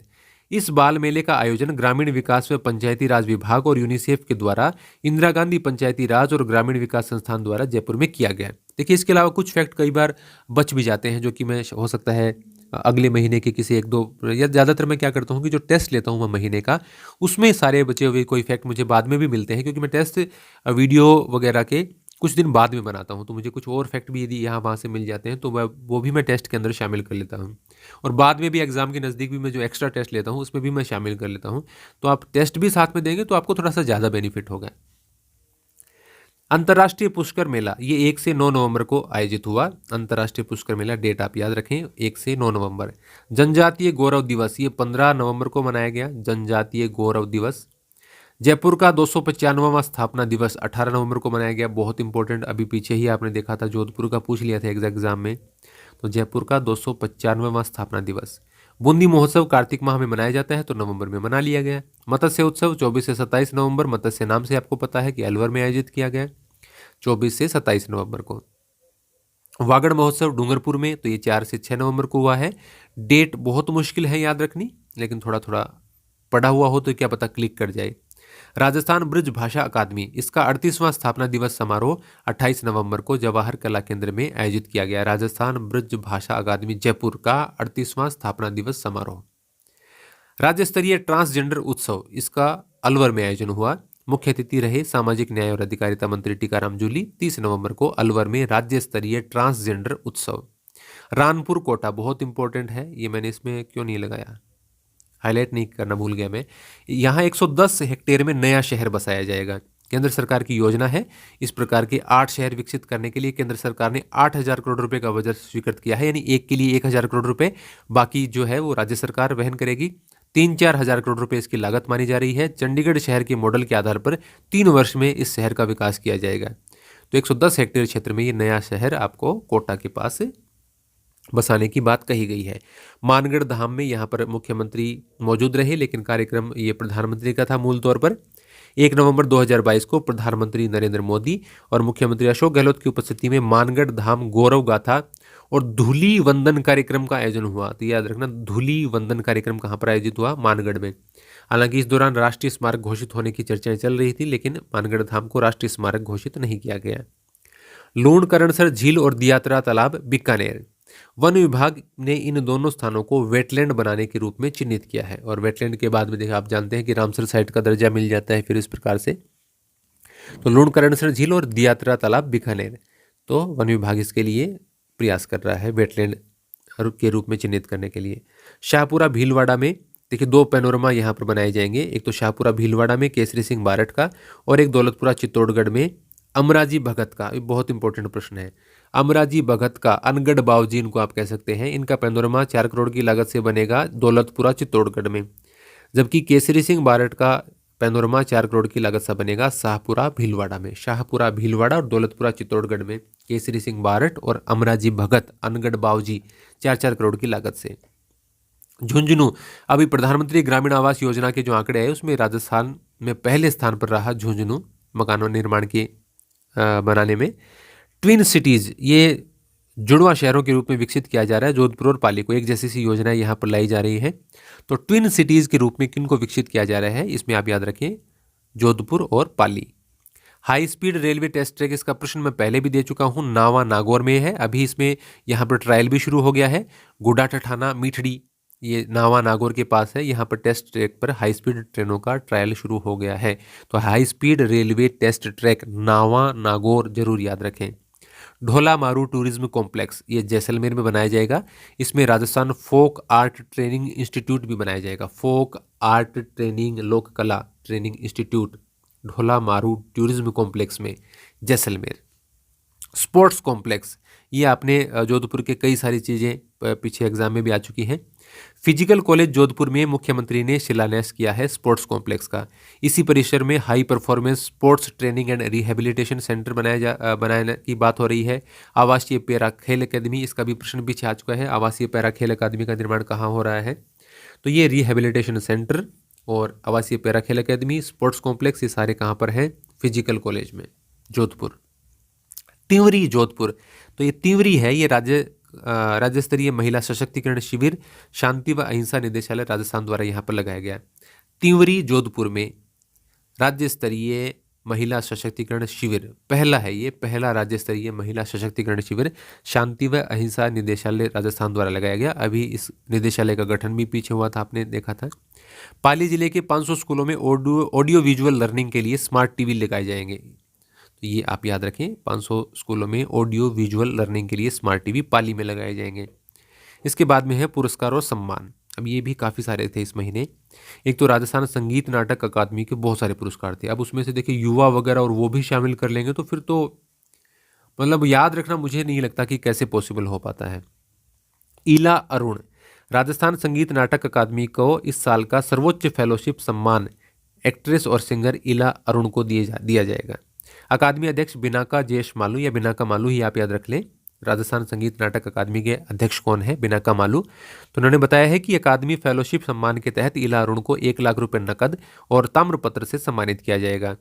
इस बाल मेले का आयोजन ग्रामीण विकास व पंचायती राज विभाग और यूनिसेफ के द्वारा इंदिरा गांधी पंचायती राज और ग्रामीण विकास संस्थान द्वारा जयपुर में किया गया। देखिए इसके अलावा कुछ फैक्ट कई बार बच भी जाते हैं, जो कि मैं हो सकता है अगले महीने के किसी 1-2, या ज़्यादातर मैं क्या करता हूँ कि जो टेस्ट लेता हूँ मैं महीने का, उसमें सारे बचे हुए कोई फैक्ट मुझे बाद में भी मिलते हैं, क्योंकि मैं टेस्ट वीडियो वगैरह के कुछ दिन बाद में बनाता हूँ, तो मुझे कुछ और फैक्ट भी यदि यहाँ वहाँ से मिल जाते हैं तो वो भी मैं टेस्ट के अंदर शामिल कर लेता हूँ। और बाद में भी एग्जाम के नज़दीक भी मैं जो एक्स्ट्रा टेस्ट लेता हूँ उसमें भी मैं शामिल कर लेता हूँ। तो आप टेस्ट भी साथ में देंगे तो आपको थोड़ा सा ज़्यादा बेनिफिट होगा। अंतर्राष्ट्रीय पुष्कर मेला, ये 1 से 9 नवंबर को आयोजित हुआ। अंतर्राष्ट्रीय पुष्कर मेला डेट आप याद रखें, 1 से 9 नवंबर। जनजातीय गौरव दिवस, ये 15 नवंबर को मनाया गया, जनजातीय गौरव दिवस। जयपुर का 295वां स्थापना दिवस 18 नवंबर को मनाया गया, बहुत इंपॉर्टेंट, अभी पीछे ही आपने देखा था जोधपुर का पूछ लिया था एग्जाम में। तो जयपुर का 295वां स्थापना दिवस। बूंदी महोत्सव कार्तिक माह में मनाया जाता है, तो नवंबर में मना लिया गया। मत्स्य उत्सव 24 से 27 नवंबर, मत्स्य नाम से आपको पता है कि अलवर में आयोजित किया गया 24 से 27 नवंबर को। वागड़ महोत्सव डूंगरपुर में, तो ये 4 से 6 नवंबर को हुआ है। डेट बहुत मुश्किल है याद रखनी, लेकिन थोड़ा थोड़ा पढ़ा हुआ हो तो क्या पता क्लिक कर जाए। राजस्थान ब्रज भाषा अकादमी, इसका 38वां स्थापना दिवस समारोह 28 नवंबर को जवाहर कला केंद्र में आयोजित किया गया। राजस्थान ब्रज भाषा अकादमी जयपुर का 38वां स्थापना दिवस समारोह। राज्य स्तरीय ट्रांसजेंडर उत्सव, इसका अलवर में आयोजन हुआ। मुख्य अतिथि रहे सामाजिक न्याय और अधिकारिता मंत्री टीकाराम जूली। 30 नवंबर को अलवर में राज्य स्तरीय ट्रांसजेंडर उत्सव। रानपुर कोटा बहुत इंपॉर्टेंट है, ये मैंने इसमें क्यों नहीं लगाया, हाईलाइट नहीं करना भूल गया मैं। यहाँ 110 हेक्टेयर में नया शहर बसाया जाएगा। केंद्र सरकार की योजना है। इस प्रकार के 8 शहर विकसित करने के लिए केंद्र सरकार ने 8,000 करोड़ रुपए का बजट स्वीकृत किया है, यानी एक के लिए 1,000 करोड़ रुपए, बाकी जो है वो राज्य सरकार वहन करेगी। 3-4 हजार करोड़ रुपए इसकी लागत मानी जा रही है। चंडीगढ़ शहर के मॉडल के आधार पर 3 वर्ष में इस शहर का विकास किया जाएगा। तो 110 हेक्टेयर क्षेत्र में ये नया शहर आपको कोटा के पास बसाने की बात कही गई है। मानगढ़ धाम में यहाँ पर मुख्यमंत्री मौजूद रहे, लेकिन कार्यक्रम ये प्रधानमंत्री का था मूल तौर पर। 1 नवंबर 2022 को प्रधानमंत्री नरेंद्र मोदी और मुख्यमंत्री अशोक गहलोत की उपस्थिति में मानगढ़ धाम गौरव गाथा और धूलि वंदन कार्यक्रम का आयोजन हुआ। तो याद रखना, धूलि वंदन कार्यक्रम कहाँ पर आयोजित हुआ, मानगढ़ में। हालांकि इस दौरान राष्ट्रीय स्मारक घोषित होने की चर्चाएं चल रही थी, लेकिन मानगढ़ धाम को राष्ट्रीय स्मारक घोषित नहीं किया गया। लूणकरणसर झील और दियात्रा तालाब बीकानेर, वन विभाग ने इन दोनों स्थानों को वेटलैंड बनाने के रूप में चिन्हित किया है। और वेटलैंड के बाद में देखा, आप जानते हैं कि रामसर साइट का दर्जा मिल जाता है फिर इस प्रकार से। तो लूणकरणसर झील और दियात्रा तालाब बीकानेर, तो वन विभाग इसके लिए प्रयास कर रहा है वेटलैंड के रूप में चिन्हित करने के लिए। शाहपुरा भीलवाड़ा में देखिए 2 पैनोरमा यहाँ पर बनाए जाएंगे। एक तो शाहपुरा भीलवाड़ा में केसरी सिंह बारट का, और एक दौलतपुरा चित्तौड़गढ़ में अमराजी भगत का। ये बहुत इंपॉर्टेंट प्रश्न है। अमराजी भगत का, अनगढ़ बावजी इनको आप कह सकते हैं, इनका पैनोरमा 4 करोड़ की लागत से बनेगा दौलतपुरा चित्तौड़गढ़ में। जबकि केसरी सिंह बारट का पैनोरमा 4 करोड़ की लागत से बनेगा शाहपुरा भीलवाड़ा में। शाहपुरा भीलवाड़ा और दौलतपुरा चित्तौड़गढ़ में केसरी सिंह बारट और अमराजी भगत, अनगढ़ बावजी 4-4 करोड़ की लागत से। झुंझुनू, अभी प्रधानमंत्री ग्रामीण आवास योजना के जो आंकड़े हैं उसमें राजस्थान में पहले स्थान पर रहा झुंझुनू, मकानों निर्माण के बनाने में। ट्विन सिटीज, ये जुड़वा शहरों के रूप में विकसित किया जा रहा है। जोधपुर और पाली को एक जैसी सी योजना यहाँ पर लाई जा रही है। तो ट्विन सिटीज के रूप में किनको विकसित किया जा रहा है, इसमें आप याद रखें जोधपुर और Pali. High speed railway test track, इसका प्रश्न मैं पहले भी दे चुका हूँ, नावा नागौर में है। अभी इसमें यहाँ पर ट्रायल भी शुरू हो गया है। गुडा ठठाना मीठड़ी, ये नावा नागौर के पास है। यहाँ पर टेस्ट ट्रैक पर हाई स्पीड ट्रेनों का ट्रायल शुरू हो गया है। तो high speed railway test track Nawa Nagaur जरूर याद रखें। ढोला मारू टूरिज्म कॉम्प्लेक्स, ये जैसलमेर में बनाया जाएगा। इसमें Rajasthan folk art training institute भी बनाया जाएगा। फोक आर्ट ट्रेनिंग, लोक कला ट्रेनिंग इंस्टीट्यूट ढोला मारू टूरिज्म कॉम्प्लेक्स में, जैसलमेर। स्पोर्ट्स कॉम्प्लेक्स, ये आपने जोधपुर के कई सारी चीज़ें पीछे एग्जाम में भी आ चुकी हैं। फिजिकल कॉलेज जोधपुर में मुख्यमंत्री ने शिलान्यास किया है स्पोर्ट्स कॉम्प्लेक्स का। इसी परिसर में high performance sports training and rehabilitation centre बनाने की बात हो रही है। आवासीय पैरा खेल अकादमी, इसका भी प्रश्न पीछे आ चुका है। आवासीय पैरा खेल अकादमी का निर्माण कहाँ हो रहा है, तो ये रिहेबिलिटेशन सेंटर और आवासीय पैरा खेल अकादमी, स्पोर्ट्स कॉम्प्लेक्स, ये सारे कहाँ पर हैं, फिजिकल कॉलेज में, जोधपुर। तिंवरी जोधपुर, तो ये तिंवरी है, ये राज्य स्तरीय महिला सशक्तिकरण शिविर शांति व अहिंसा निदेशालय राजस्थान द्वारा यहाँ पर लगाया गया। तिंवरी जोधपुर में राज्य स्तरीय महिला सशक्तिकरण शिविर पहला है, ये पहला राज्य स्तरीय महिला सशक्तिकरण शिविर शांति व अहिंसा निदेशालय राजस्थान द्वारा लगाया गया। अभी इस निदेशालय का गठन भी पीछे हुआ था, आपने देखा था। पाली जिले के 500 स्कूलों में ऑडियो विजुअल लर्निंग के लिए स्मार्ट टीवी लगाए जाएंगे। तो ये आप याद रखें, 500 स्कूलों में ऑडियो विजुअल लर्निंग के लिए स्मार्ट टीवी पाली में लगाए जाएंगे। इसके बाद में है पुरस्कार और सम्मान। अब ये भी काफ़ी सारे थे इस महीने। एक तो राजस्थान संगीत नाटक अकादमी के बहुत सारे पुरस्कार थे। अब उसमें से देखिए युवा वगैरह और वो भी शामिल कर लेंगे तो फिर तो मतलब याद रखना मुझे नहीं लगता कि कैसे पॉसिबल हो पाता है। ईला अरुण, राजस्थान संगीत नाटक अकादमी को इस साल का सर्वोच्च फेलोशिप सम्मान एक्ट्रेस और सिंगर ईला अरुण को दिया जाएगा। अकादमी अध्यक्ष बिनाका जेश मालू या बिनाका मालू ही आप याद रख लें। राजस्थान संगीत नाटक अकादमी के अध्यक्ष कौन है, बिनाका मालू। तो उन्होंने बताया है कि अकादमी फेलोशिप सम्मान के तहत ईला अरुण को 1 लाख रुपए नकद और ताम्रपत्र से सम्मानित किया जाएगा।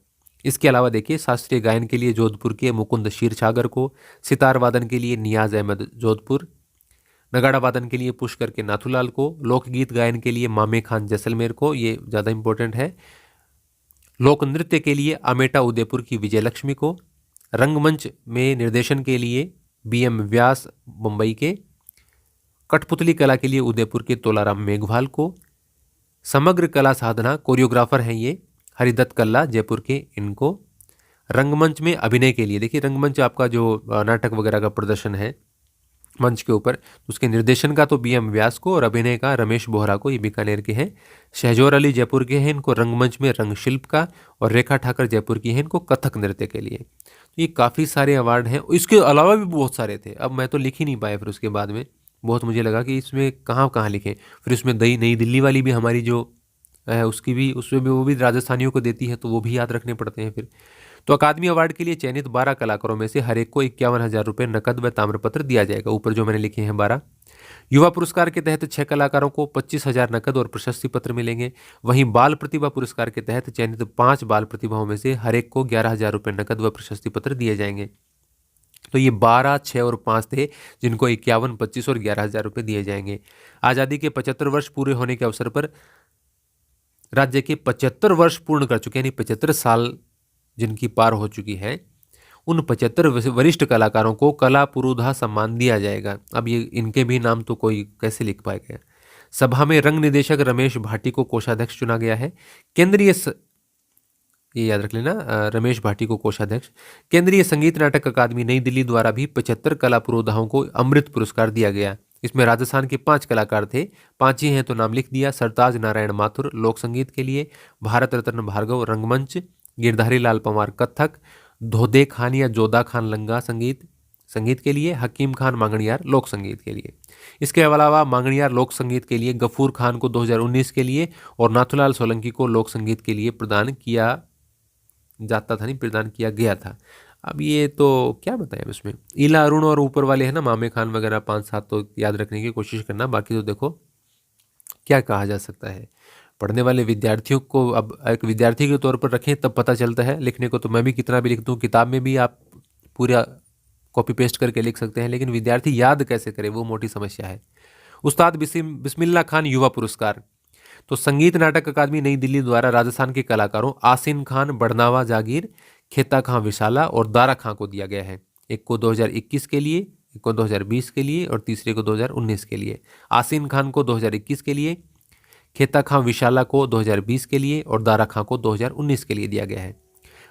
इसके अलावा देखिए शास्त्रीय गायन के लिए जोधपुर के मुकुंद क्षीरसागर को, सितार वादन के लिए नियाज अहमद जोधपुर, नगाड़ा वादन के लिए पुष्कर के नाथूलाल को, लोकगीत गायन के लिए मामे खान जैसलमेर को, ये ज़्यादा इंपॉर्टेंट है, लोक नृत्य के लिए अमेटा उदयपुर की विजयलक्ष्मी को, रंगमंच में निर्देशन के लिए BM व्यास मुंबई के, कठपुतली कला के लिए उदयपुर के तोलाराम मेघवाल को, समग्र कला साधना कोरियोग्राफर हैं ये हरिदत्त कल्ला जयपुर के, इनको, रंगमंच में अभिनय के लिए, देखिए रंगमंच आपका जो नाटक वगैरह का प्रदर्शन है मंच के ऊपर, उसके निर्देशन का तो BM व्यास को और अभिनय का रमेश बोहरा को, ये बीकानेर के हैं, शहजोर अली जयपुर के हैं, इनको रंगमंच में रंगशिल्प का, और रेखा ठाकर जयपुर की हैं, इनको कथक नृत्य के लिए। तो ये काफ़ी सारे अवार्ड हैं, इसके अलावा भी बहुत सारे थे, अब मैं तो लिख ही नहीं पाया फिर उसके बाद में, बहुत मुझे लगा कि इसमें कहाँ कहाँ लिखें, फिर उसमें नई दिल्ली वाली भी हमारी जो है उसकी भी, उसमें भी वो भी राजस्थानियों को देती है, तो वो भी याद रखने पड़ते हैं फिर। तो अकादमी अवार्ड के लिए चयनित 12 कलाकारों में से हर एक को 51,000 रुपये नकद व ताम्रपत्र दिया जाएगा, ऊपर जो मैंने लिखे हैं 12। युवा पुरस्कार के तहत 6 कलाकारों को 25,000 नकद और प्रशस्ति पत्र मिलेंगे। वहीं बाल प्रतिभा पुरस्कार के तहत चयनित 5 बाल प्रतिभाओं में से हर एक को 11,000 रुपये नकद व प्रशस्ति पत्र दिए जाएंगे। तो ये 12, 6 और 5 थे जिनको 51, 25 और 11,000 रुपये दिए जाएंगे। आज़ादी के 75 वर्ष पूरे होने के अवसर पर राज्य के 75 वर्ष पूर्ण कर चुके, यानी 75 साल जिनकी पार हो चुकी है, उन 75 वरिष्ठ कलाकारों को कला पुरोधा सम्मान दिया जाएगा। अब ये इनके भी नाम तो कोई कैसे लिख पाएगा। सभा में रंग निदेशक रमेश भाटी को कोषाध्यक्ष चुना गया है। ये याद रख लेना, रमेश भाटी को कोषाध्यक्ष। केंद्रीय संगीत नाटक अकादमी नई दिल्ली द्वारा भी 75 कला पुरोधाओं को अमृत पुरस्कार दिया गया। इसमें राजस्थान के 5 कलाकार थे, 5 ही हैं तो नाम लिख दिया। सरताज नारायण माथुर लोक संगीत के लिए, भारत रत्न भार्गव रंगमंच, गिरधारी लाल पंवार कथक, धोदे खान या जोधा खान लंगा संगीत के लिए, हकीम खान मांगणियार लोक संगीत के लिए। इसके अलावा मांगणियार लोक संगीत के लिए गफूर खान को 2019 के लिए और नाथूलाल सोलंकी को लोक संगीत के लिए प्रदान किया गया था। अब ये तो क्या बताएं इसमें, ईला अरुण और ऊपर वाले हैं ना मामे खान वगैरह 5-7 तो याद रखने की कोशिश करना, बाकी तो देखो क्या कहा जा सकता है। पढ़ने वाले विद्यार्थियों को अब एक विद्यार्थी के तौर पर रखें तब पता चलता है। लिखने को तो मैं भी कितना भी लिख दूं, किताब में भी आप पूरा कॉपी पेस्ट करके लिख सकते हैं, लेकिन विद्यार्थी याद कैसे करे वो मोटी समस्या है। उस्ताद बिस्मिल्लाह खान युवा पुरस्कार, तो संगीत नाटक अकादमी नई दिल्ली द्वारा राजस्थान के कलाकारों आसिन खान बड़नावा जागीर, खेता खां विशाला और दारा खां को दिया गया है। एक को 2021 के लिए, एक को 2020 के लिए और तीसरे को 2019 के लिए। आसिन खान को 2021 के लिए, खेता खां विशाला को 2020 के लिए और दारा खां को 2019 के लिए दिया गया है।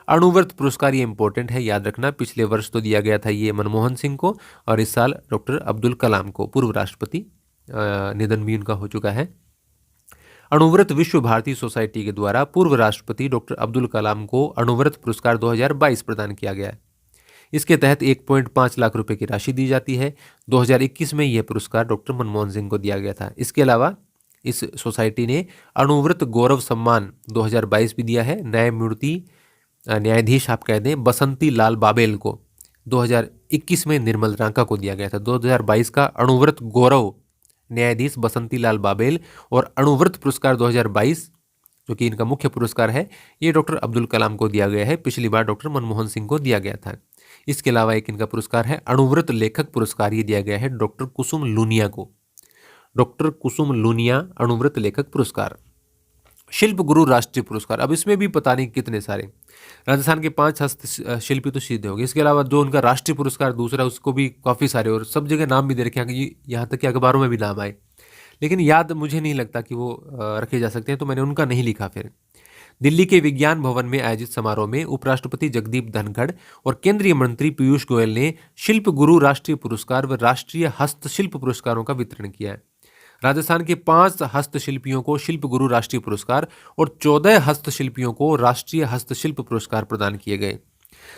अणुव्रत पुरस्कार ये इंपॉर्टेंट है, याद रखना। पिछले वर्ष तो दिया गया था ये मनमोहन सिंह को और इस साल डॉक्टर अब्दुल कलाम को, पूर्व राष्ट्रपति, निधन भी उनका हो चुका है। अणुव्रत विश्व भारती सोसाइटी के द्वारा पूर्व राष्ट्रपति डॉक्टर अब्दुल कलाम को अणुव्रत पुरस्कार 2022 प्रदान किया गया है। इसके तहत 1.5 लाख रुपए की राशि दी जाती है। 2021 में यह पुरस्कार डॉक्टर मनमोहन सिंह को दिया गया था। इसके अलावा इस सोसाइटी ने अणुव्रत गौरव सम्मान 2022 भी दिया है। न्यायाधीश आप कह दें बसंती लाल बाबेल को 2021 में निर्मल रांका को दिया गया था। 2022 का अणुव्रत गौरव न्यायाधीश बसंती लाल बाबेल और अणुव्रत पुरस्कार 2022 जो कि इनका मुख्य पुरस्कार है, ये डॉक्टर अब्दुल कलाम को दिया गया है। पिछली बार डॉक्टर मनमोहन सिंह को दिया गया था। इसके अलावा एक इनका पुरस्कार है अणुव्रत लेखक पुरस्कार, ये दिया गया है डॉक्टर कुसुम लूनिया को। डॉक्टर कुसुम लूनिया अणुव्रत लेखक पुरस्कार। शिल्प गुरु राष्ट्रीय पुरस्कार, अब इसमें भी पता नहीं कितने सारे, राजस्थान के 5 हस्तशिल्पी तो सीधे हो गए। इसके अलावा जो उनका राष्ट्रीय पुरस्कार दूसरा, उसको भी काफ़ी सारे और सब जगह नाम भी दे रखे हैं, यहाँ तक कि अखबारों में भी नाम आए, लेकिन याद मुझे नहीं लगता कि वो रखे जा सकते हैं, तो मैंने उनका नहीं लिखा। फिर दिल्ली के विज्ञान भवन में आयोजित समारोह में उपराष्ट्रपति जगदीप धनखड़ और केंद्रीय मंत्री पीयूष गोयल ने शिल्प गुरु राष्ट्रीय पुरस्कार व राष्ट्रीय हस्तशिल्प पुरस्कारों का वितरण किया है। राजस्थान के 5 हस्तशिल्पियों को शिल्प गुरु राष्ट्रीय पुरस्कार और 14 हस्तशिल्पियों को राष्ट्रीय हस्तशिल्प पुरस्कार प्रदान किए गए।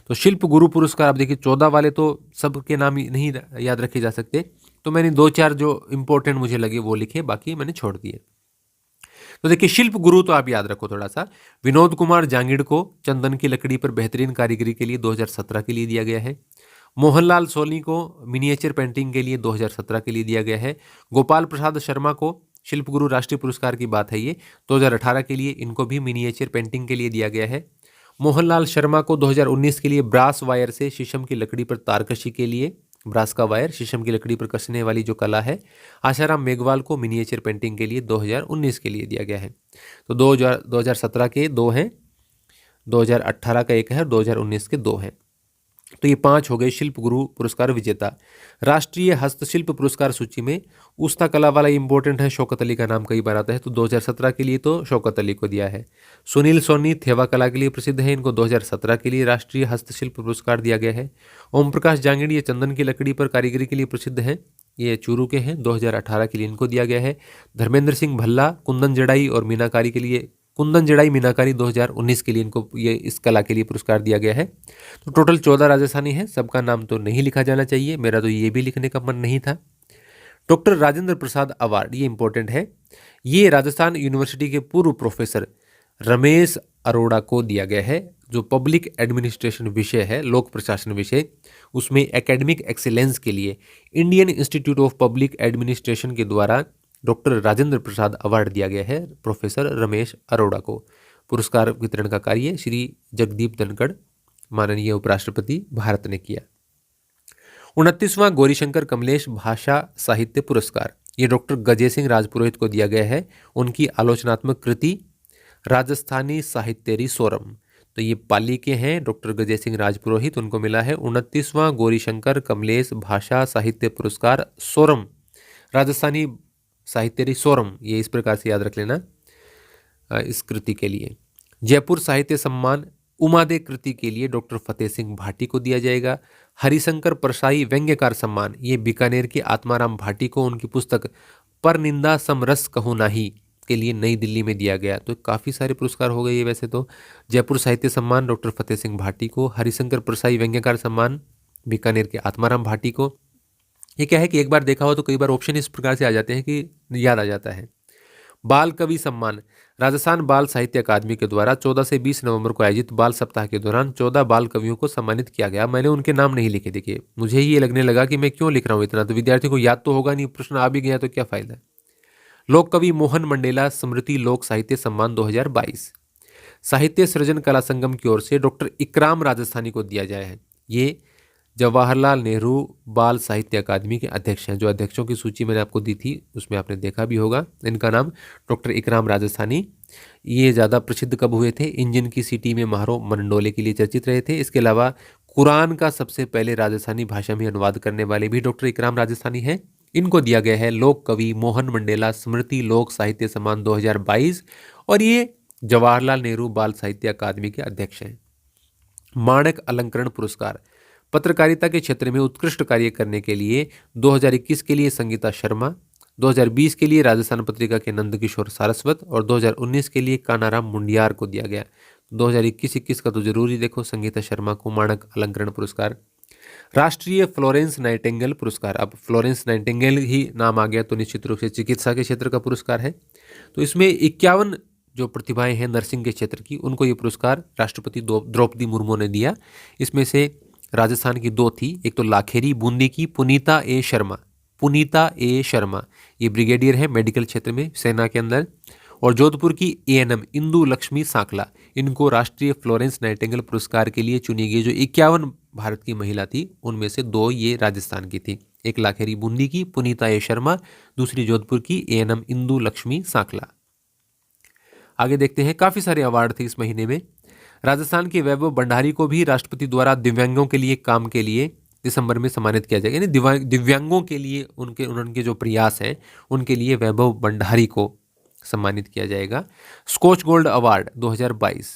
तो शिल्प गुरु पुरस्कार आप देखिए 14 वाले तो सबके नाम नहीं याद रखे जा सकते, तो मैंने 2-4 जो इंपॉर्टेंट मुझे लगे वो लिखे, बाकी मैंने छोड़ दिए। तो देखिए शिल्प गुरु तो आप याद रखो थोड़ा सा। विनोद कुमार जांगिड़ को चंदन की लकड़ी पर बेहतरीन कारीगरी के लिए 2017 के लिए दिया गया है। मोहनलाल सोनी को मिनिएचर पेंटिंग के लिए 2017 के लिए दिया गया है। गोपाल प्रसाद शर्मा को शिल्प गुरु राष्ट्रीय पुरस्कार की बात है ये, 2018 के लिए इनको भी मिनिएचर पेंटिंग के लिए दिया गया है। मोहनलाल शर्मा को 2019 के लिए ब्रास वायर से शीशम की लकड़ी पर तारकशी के लिए ब्रास का वायर, शीशम की लकड़ी पर कसने वाली जो कला है, आशाराम मेघवाल को मिनिएचर पेंटिंग के लिए 2019 के लिए दिया गया है। तो 2017 के 2 हैं, 2018 का 1 है और 2019 के 2 हैं। तो ये 5 हो गए शिल्प गुरु पुरस्कार विजेता। राष्ट्रीय हस्तशिल्प पुरस्कार सूची में उस्ता कला वाला इंपॉर्टेंट है, शौकत अली का नाम कई बार आता है, तो 2017 के लिए तो शौकत अली को दिया है। सुनील सोनी थेवा कला के लिए प्रसिद्ध है, इनको 2017 के लिए राष्ट्रीय हस्तशिल्प पुरस्कार दिया गया है। ओम प्रकाश जांगड़ी ये चंदन की लकड़ी पर कारीगरी के लिए प्रसिद्ध हैं, ये चूरू के हैं, 2018 के लिए इनको दिया गया है। धर्मेंद्र सिंह भल्ला कुंदन जड़ाई और मीनाकारी के लिए, कुंदन जड़ाई मीनाकारी 2019 के लिए इनको ये इस कला के लिए पुरस्कार दिया गया है। तो टोटल 14 राजस्थानी हैं, सबका नाम तो नहीं लिखा जाना चाहिए, मेरा तो ये भी लिखने का मन नहीं था। डॉक्टर राजेंद्र प्रसाद अवार्ड, ये इंपॉर्टेंट है, ये राजस्थान यूनिवर्सिटी के पूर्व प्रोफेसर रमेश अरोड़ा को दिया गया है। जो पब्लिक एडमिनिस्ट्रेशन विषय है, लोक प्रशासन विषय, उसमें एकेडमिक एक्सीलेंस के लिए Indian institute of public administration के द्वारा डॉक्टर राजेंद्र प्रसाद अवार्ड दिया गया है प्रोफेसर रमेश अरोड़ा को। पुरस्कार वितरण का कार्य श्री जगदीप धनखड़ माननीय उपराष्ट्रपति भारत ने किया। 29वां गौरीशंकर कमलेश भाषा साहित्य पुरस्कार, ये डॉक्टर गजय सिंह राजपुरोहित को दिया गया है। उनकी आलोचनात्मक कृति राजस्थानी साहित्यरी सोरम, तो ये पाली के हैं डॉक्टर गजय सिंह राजपुरोहित, उनको मिला है 29वां गौरीशंकर कमलेश भाषा साहित्य पुरस्कार सोरम, राजस्थानी साहित्यरी सोरम, ये इस प्रकार से याद रख लेना इस कृति के लिए। जयपुर साहित्य सम्मान उमादे कृति के लिए डॉक्टर फतेह सिंह भाटी को दिया जाएगा। हरिशंकर परसाई व्यंग्यकार सम्मान, ये बीकानेर के आत्माराम भाटी को उनकी पुस्तक पर निंदा समरस कहूँ नाही के लिए नई दिल्ली में दिया गया। तो काफ़ी सारे पुरस्कार हो गए ये वैसे तो। जयपुर साहित्य सम्मान डॉक्टर फतेह सिंह भाटी को, हरिशंकर परसाई व्यंग्यकार सम्मान बीकानेर के आत्माराम भाटी को। ये क्या है कि एक बार देखा हो तो कई बार ऑप्शन इस प्रकार से आ जाते हैं कि याद आ जाता है। बाल कवि सम्मान, राजस्थान बाल साहित्य अकादमी के द्वारा 14 से 20 नवंबर को आयोजित बाल सप्ताह के दौरान 14 बाल कवियों को सम्मानित किया गया। मैंने उनके नाम नहीं लिखे, देखिए मुझे ये लगने लगा कि मैं क्यों लिख रहा हूँ इतना, तो विद्यार्थी को याद तो होगा नहीं, प्रश्न आ भी गया तो क्या फायदा। लोक कवि मोहन मंडेला स्मृति लोक साहित्य सम्मान 2022 साहित्य सृजन कला संगम की ओर से डॉक्टर इकराम राजस्थानी को दिया जाए है। ये जवाहरलाल नेहरू बाल साहित्य अकादमी के अध्यक्ष हैं। जो अध्यक्षों की सूची मैंने आपको दी थी उसमें आपने देखा भी होगा, इनका नाम डॉक्टर इकराम राजस्थानी। ये ज़्यादा प्रसिद्ध कब हुए थे, इंजन की सीटी में महारो मनडोले के लिए चर्चित रहे थे। इसके अलावा कुरान का सबसे पहले राजस्थानी भाषा में अनुवाद करने वाले भी डॉक्टर इकराम राजस्थानी हैं। इनको दिया गया है लोक कवि मोहन मंडेला स्मृति लोक साहित्य सम्मान 2022 और ये जवाहरलाल नेहरू बाल साहित्य अकादमी के अध्यक्ष हैं। माणक अलंकरण पुरस्कार, पत्रकारिता के क्षेत्र में उत्कृष्ट कार्य करने के लिए 2021 के लिए संगीता शर्मा, 2020 के लिए राजस्थान पत्रिका के नंदकिशोर सारस्वत और 2019 के लिए कानाराम मुंडियार को दिया गया। 2021-21 का तो जरूरी देखो, संगीता शर्मा को माणक अलंकरण पुरस्कार। राष्ट्रीय फ्लोरेंस नाइटिंगेल पुरस्कार, अब फ्लोरेंस नाइटिंगेल ही नाम आ गया तो निश्चित रूप से चिकित्सा के क्षेत्र का पुरस्कार है। तो इसमें 51 जो प्रतिभाएं हैं नर्सिंग के क्षेत्र की, उनको ये पुरस्कार राष्ट्रपति द्रौपदी मुर्मू ने दिया। इसमें से राजस्थान की 2 थी, एक तो लाखेरी बूंदी की पुनीता ए शर्मा, ये ब्रिगेडियर है मेडिकल क्षेत्र में सेना के अंदर, और जोधपुर की एएनएम इंदु लक्ष्मी सांकला, इनको राष्ट्रीय फ्लोरेंस नाइटिंगेल पुरस्कार के लिए चुनी गई। जो 51 भारत की महिला थी उनमें से 2 ये राजस्थान की थी, एक लाखेरी बूंदी की पुनीता ए शर्मा, दूसरी जोधपुर की एएनएम इंदु लक्ष्मी सांकला। आगे देखते हैं, काफी सारे अवार्ड थे इस महीने में। राजस्थान के वैभव भंडारी को भी राष्ट्रपति द्वारा दिव्यांगों के लिए काम के लिए दिसंबर में सम्मानित किया जाएगा। यानी दिव्यांगों के लिए उनके जो प्रयास हैं उनके लिए वैभव भंडारी को सम्मानित किया जाएगा। स्कॉच गोल्ड अवार्ड 2022,